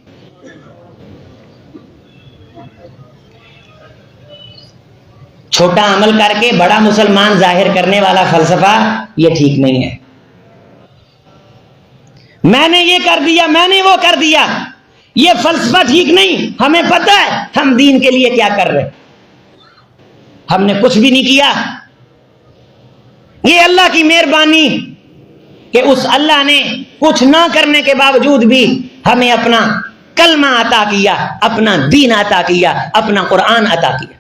[SPEAKER 1] چھوٹا عمل کر کے بڑا مسلمان ظاہر کرنے والا فلسفہ یہ ٹھیک نہیں ہے. میں نے یہ کر دیا, میں نے وہ کر دیا, یہ فلسفہ ٹھیک نہیں. ہمیں پتہ ہے ہم دین کے لیے کیا کر رہے, ہم نے کچھ بھی نہیں کیا. یہ اللہ کی مہربانی کہ اس اللہ نے کچھ نہ کرنے کے باوجود بھی ہمیں اپنا کلمہ عطا کیا, اپنا دین عطا کیا, اپنا قرآن عطا کیا.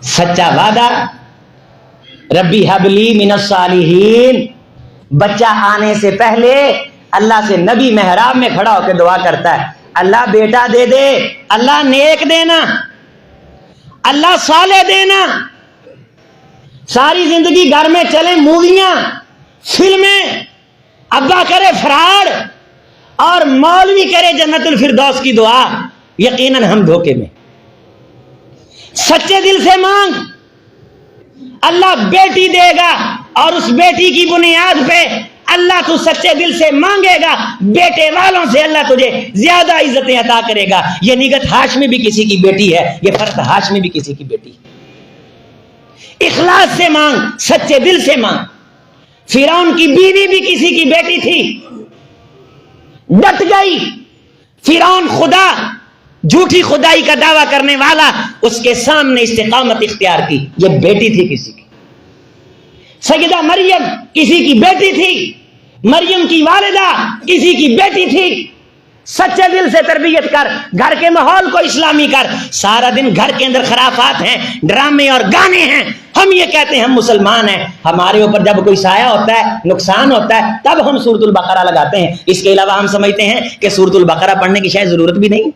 [SPEAKER 1] سچا وعدہ, ربی حبلی من الصالحین, بچہ آنے سے پہلے اللہ سے نبی محراب میں کھڑا ہو کے دعا کرتا ہے, اللہ بیٹا دے دے, اللہ نیک دینا, اللہ صالح دینا. ساری زندگی گھر میں چلے موویاں, فلمیں, ابا کرے فراڈ اور مولوی کرے جنت الفردوس کی دعا, یقیناً ہم دھوکے میں. سچے دل سے مانگ, اللہ بیٹی دے گا, اور اس بیٹی کی بنیاد پہ اللہ تو سچے دل سے مانگے گا, بیٹے والوں سے اللہ تجھے زیادہ عزتیں عطا کرے گا. یہ نگت ہاشمی بھی کسی کی بیٹی ہے, یہ فرد ہاشمی بھی کسی کی بیٹی ہے. اخلاص سے مانگ, سچے دل سے مانگ. فرعون کی بیوی بھی کسی کی بیٹی تھی, ڈٹ گئی. فرعون خدا, جھوٹی خدائی کا دعویٰ کرنے والا, اس کے سامنے استقامت اختیار کی, یہ بیٹی تھی کسی کی. سیدہ مریم کسی کی بیٹی تھی, مریم کی والدہ کسی کی بیٹی تھی. سچے دل سے تربیت کر, گھر کے ماحول کو اسلامی کر. سارا دن گھر کے اندر خرافات ہیں, ڈرامے اور گانے ہیں. ہم یہ کہتے ہیں ہم مسلمان ہیں, ہمارے اوپر جب کوئی سایہ ہوتا ہے, نقصان ہوتا ہے, تب ہم سورۃ البقرہ لگاتے ہیں. اس کے علاوہ ہم سمجھتے ہیں کہ سورۃ البقرہ پڑھنے کی شاید ضرورت بھی نہیں.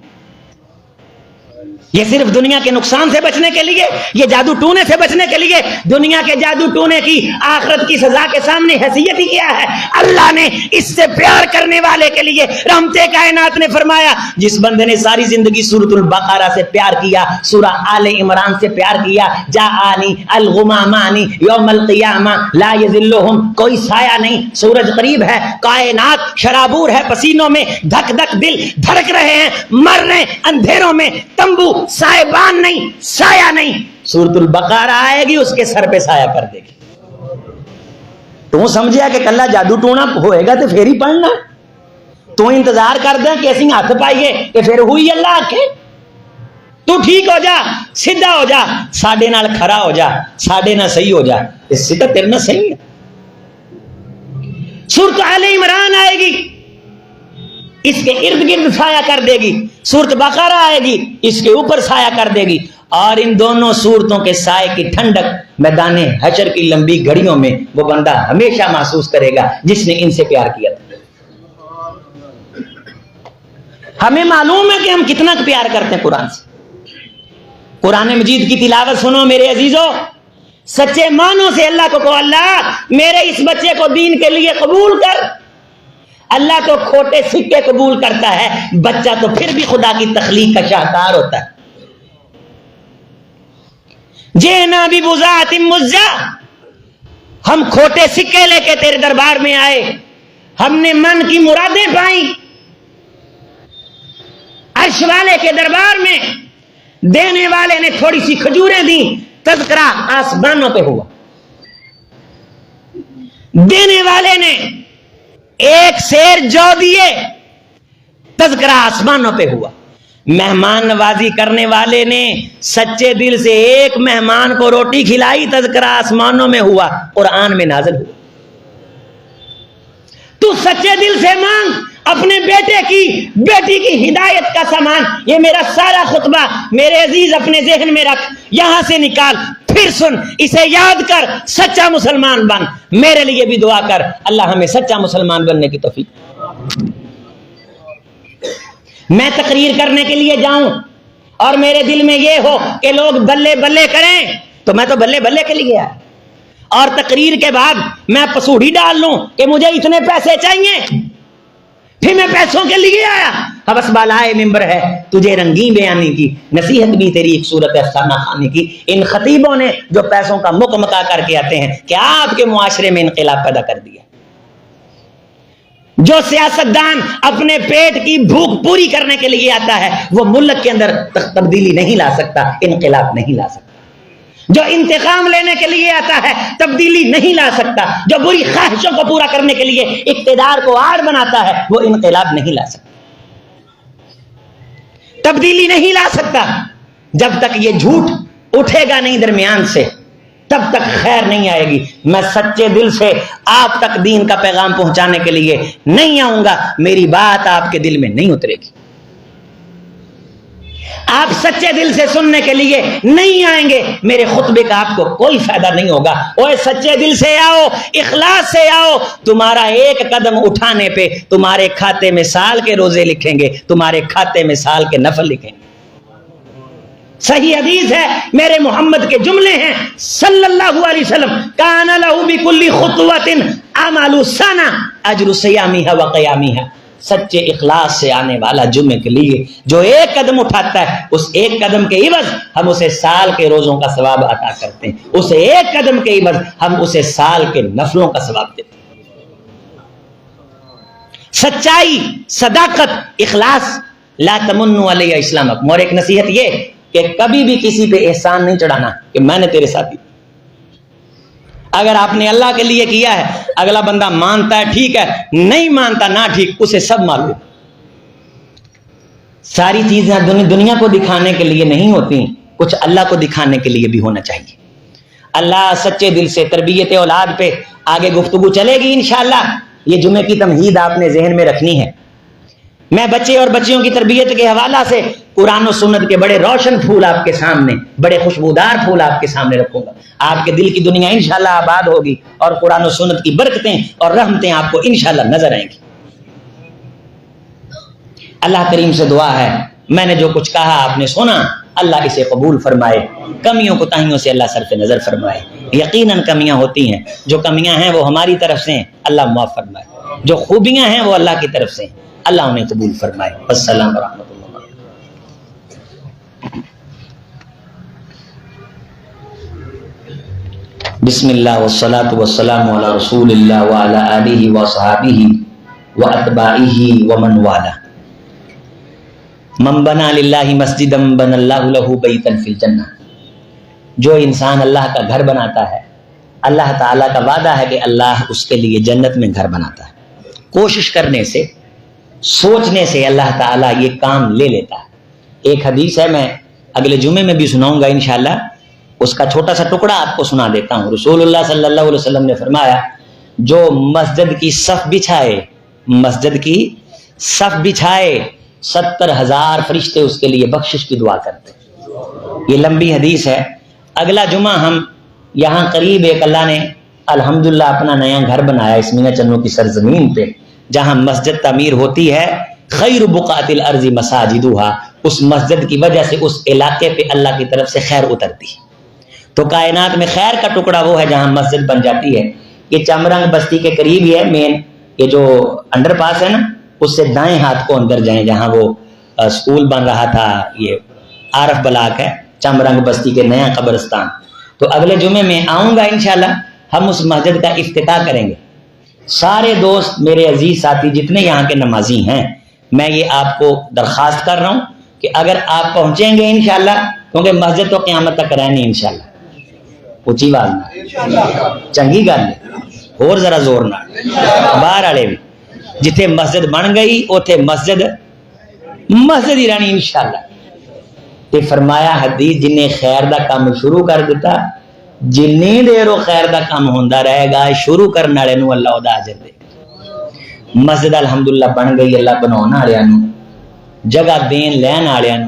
[SPEAKER 1] یہ صرف دنیا کے نقصان سے بچنے کے لیے, یہ جادو ٹونے سے بچنے کے لیے. دنیا کے جادو ٹونے کی آخرت کی سزا کے سامنے حیثیت ہی کیا ہے. اللہ نے اس سے پیار کرنے والے کے لیے, رحمت کائنات نے فرمایا, جس بندے نے ساری زندگی سورۃ البقرہ سے پیار کیا, سورہ آل عمران سے پیار کیا, جاءانی الغمامانی یوم القیامہ لا یذلہم, کوئی سایہ نہیں, سورج قریب ہے, کائنات شرابور ہے, پسینوں میں دھک دھک دل دھڑک رہے ہیں, مر رہے ہیں اندھیروں میں, تمبو سائبان نہیں, سایہ نہیں. سورۃ البقرہ آئے گی, اس کے سر پہ سایہ کر دے گی. تو سمجھیا کہ کلہ جادو ٹونا ہوئے گا تو پھر ہی پڑھنا. تو انتظار کر دیں کہ اسی ہاتھ پائیے کہ پھر ہوئی اللہ آکھے. تو ٹھیک ہو جا, سیدھا ہو جا, ساڈے نال کھڑا ہو جا, ساڈے نال صحیح ہو جا, اس سے تو تیرے نال صحیح ہے. سورۃ آل عمران آئے گی, اس کے ارد گرد سایہ کر دے گی. سورۃ بقرہ آئے گی, اس کے اوپر سایہ کر دے گی. اور ان دونوں سورتوں کے سائے کی ٹھنڈک میدان حشر کی لمبی گھڑیوں میں وہ بندہ ہمیشہ محسوس کرے گا جس نے ان سے پیار کیا تھا. ہمیں معلوم ہے کہ ہم کتنا پیار کرتے ہیں قرآن سے. قرآن مجید کی تلاوت سنو میرے عزیزو, سچے معنوں سے اللہ کو کہو, اللہ میرے اس بچے کو دین کے لیے قبول کر. اللہ تو کھوٹے سکے قبول کرتا ہے, بچہ تو پھر بھی خدا کی تخلیق کا شاہکار ہوتا ہے. جینا بھی بزاعت مزہ, ہم کھوٹے سکے لے کے تیرے دربار میں آئے, ہم نے من کی مرادیں پائیں,
[SPEAKER 2] عرش والے کے دربار میں دینے والے نے تھوڑی سی کھجوریں دی، تذکرہ آسمانوں پہ ہوا. دینے والے نے ایک سیر جو دیے، تذکرہ آسمانوں پہ ہوا. مہمان نوازی کرنے والے نے سچے دل سے ایک مہمان کو روٹی کھلائی، تذکرہ آسمانوں میں ہوا، قرآن میں نازل ہوا. تو سچے دل سے مانگ اپنے بیٹے کی بیٹی کی ہدایت کا سامان. یہ میرا سارا خطبہ میرے عزیز اپنے ذہن میں رکھ، یہاں سے نکال، پھر سن، اسے یاد کر، سچا مسلمان بن. میرے لیے بھی دعا کر، اللہ ہمیں سچا مسلمان بننے کی توفیق. میں تقریر کرنے کے لیے جاؤں اور میرے دل میں یہ ہو کہ لوگ بلے بلے کریں، تو میں تو بلے بلے کے لیے آیا. اور تقریر کے بعد میں پسوڑی ڈال لوں کہ مجھے اتنے پیسے چاہیے، پھر میں پیسوں کے لیے آیا. بس بالائے ممبر ہے تجھے رنگین بیانی کی، نصیحت بھی تیری ایک صورت افسانہ خانی کی. ان خطیبوں نے جو پیسوں کا مکمکا کر کے آتے ہیں، کیا آپ کے معاشرے میں انقلاب پیدا کر دیا. جو سیاستدان اپنے پیٹ کی بھوک پوری کرنے کے لیے آتا ہے، وہ ملک کے اندر تبدیلی نہیں لا سکتا، انقلاب نہیں لا سکتا. جو انتقام لینے کے لیے آتا ہے، تبدیلی نہیں لا سکتا. جو بری خواہشوں کو پورا کرنے کے لیے اقتدار کو آڑ بناتا ہے، وہ انقلاب نہیں لا سکتا، تبدیلی نہیں لا سکتا. جب تک یہ جھوٹ اٹھے گا نہیں درمیان سے، تب تک خیر نہیں آئے گی. میں سچے دل سے آپ تک دین کا پیغام پہنچانے کے لیے نہیں آؤں گا، میری بات آپ کے دل میں نہیں اترے گی. آپ سچے دل سے سننے کے لیے نہیں آئیں گے، میرے خطبے کا آپ کو کوئی فائدہ نہیں ہوگا. اوے سچے دل سے آؤ، اخلاص سے آؤ. تمہارا ایک قدم اٹھانے پہ تمہارے کھاتے میں سال کے روزے لکھیں گے، تمہارے کھاتے میں سال کے نفل لکھیں گے. صحیح حدیث ہے، میرے محمد کے جملے ہیں صلی اللہ علیہ وسلم، کان لہ بکل خطوۃ اعمال سنہ اجر صیامها وقیامها. سچے اخلاص سے آنے والا جمعے کے لیے جو ایک قدم اٹھاتا ہے، اس ایک قدم کے عوض ہم اسے سال کے روزوں کا ثواب عطا کرتے ہیں. اس ایک قدم کے عوض ہم اسے سال کے نفلوں کا ثواب دیتے ہیں. سچائی، صداقت، اخلاص. لا تمنوا علی اسلامکم. اور ایک نصیحت یہ کہ کبھی بھی کسی پہ احسان نہیں چڑھانا کہ میں نے تیرے ساتھ. اگر آپ نے اللہ کے لیے کیا ہے، اگلا بندہ مانتا ہے ٹھیک ہے، نہیں مانتا نہ ٹھیک، اسے سب معلوم. ساری چیزیں دنیا کو دکھانے کے لیے نہیں ہوتی، کچھ اللہ کو دکھانے کے لیے بھی ہونا چاہیے. اللہ سچے دل سے تربیت اولاد پہ آگے گفتگو چلے گی انشاءاللہ. یہ جمعے کی تمہید آپ نے ذہن میں رکھنی ہے. میں بچے اور بچیوں کی تربیت کے حوالہ سے قرآن و سنت کے بڑے روشن پھول آپ کے سامنے، بڑے خوشبودار پھول آپ کے سامنے رکھوں گا. آپ کے دل کی دنیا انشاءاللہ آباد ہوگی اور قرآن و سنت کی برکتیں اور رحمتیں آپ کو انشاءاللہ نظر آئیں گی. اللہ کریم سے دعا ہے، میں نے جو کچھ کہا آپ نے سنا، اللہ اسے قبول فرمائے. کمیوں کوتاہیوں سے اللہ صرف نظر فرمائے. یقیناً کمیاں ہوتی ہیں، جو کمیاں ہیں وہ ہماری طرف سے ہیں، اللہ معاف فرمائے. جو خوبیاں ہیں وہ اللہ کی طرف سے ہیں، اللہ انہیں قبول فرمائے. السلام ورحمۃ اللہ. بسم اللہ والصلاة والسلام علی رسول اللہ وعلی آلہ وصحابہ واتباعہ ومن والہ. من بنا للہ مسجدا بنى اللہ لہ بیتا فی الجنہ. جو انسان اللہ کا گھر بناتا ہے، اللہ تعالیٰ کا وعدہ ہے کہ اللہ اس کے لیے جنت میں گھر بناتا ہے. کوشش کرنے سے، سوچنے سے اللہ تعالیٰ یہ کام لے لیتا ہے. ایک حدیث ہے، میں اگلے جمعے میں بھی سناؤں گا انشاءاللہ، اس کا چھوٹا سا ٹکڑا آپ کو سنا دیتا ہوں. رسول اللہ صلی اللہ علیہ وسلم نے فرمایا، جو مسجد کی صف بچھائے، مسجد کی صف بچھائے، 70,000 فرشتے اس کے لیے بخشش کی دعا کرتے. یہ لمبی حدیث ہے. اگلا جمعہ ہم یہاں قریب ایک اللہ نے الحمدللہ اپنا نیا گھر بنایا اس مینا چنوں کی سرزمین پہ، جہاں مسجد تعمیر ہوتی ہے. خیر بقعۃ الارض مساجدها. اس مسجد کی وجہ سے اس علاقے پہ اللہ کی طرف سے خیر اترتی. تو کائنات میں خیر کا ٹکڑا وہ ہے جہاں مسجد بن جاتی ہے. یہ چمرنگ بستی کے قریب ہی ہے مین، یہ جو انڈر پاس ہے نا، اس سے دائیں ہاتھ کو اندر جائیں، جہاں وہ اسکول بن رہا تھا. یہ عارف بلاک ہے، چمرنگ بستی کے نیا قبرستان. تو اگلے جمعے میں آؤں گا انشاءاللہ، ہم اس مسجد کا افتتاح کریں گے. سارے دوست، میرے عزیز ساتھی جتنے یہاں کے نمازی ہیں، میں یہ آپ کو درخواست کر رہا ہوں کہ اگر آپ پہنچیں گے انشاءاللہ، کیونکہ مسجد تو قیامت تک رہنی انشاءاللہ، اچھی بات نہ چنگی گل ہے، اور ذرا زور نہ باہر والے بھی جتھے مسجد بن گئی اوتھے مسجد ہی رہنی انشاءاللہ۔ تے فرمایا حدیث جن نے خیر دا کام شروع کر دیتا، جنی دیر وہ خیر دا کام ہوندا رہے گا، شروع کرنے والے نو اللہ دا اجر دے۔ مسجد الحمدللہ بن گئی، اللہ بناؤن والےاں نو، جگہ دین لین والےاں نو،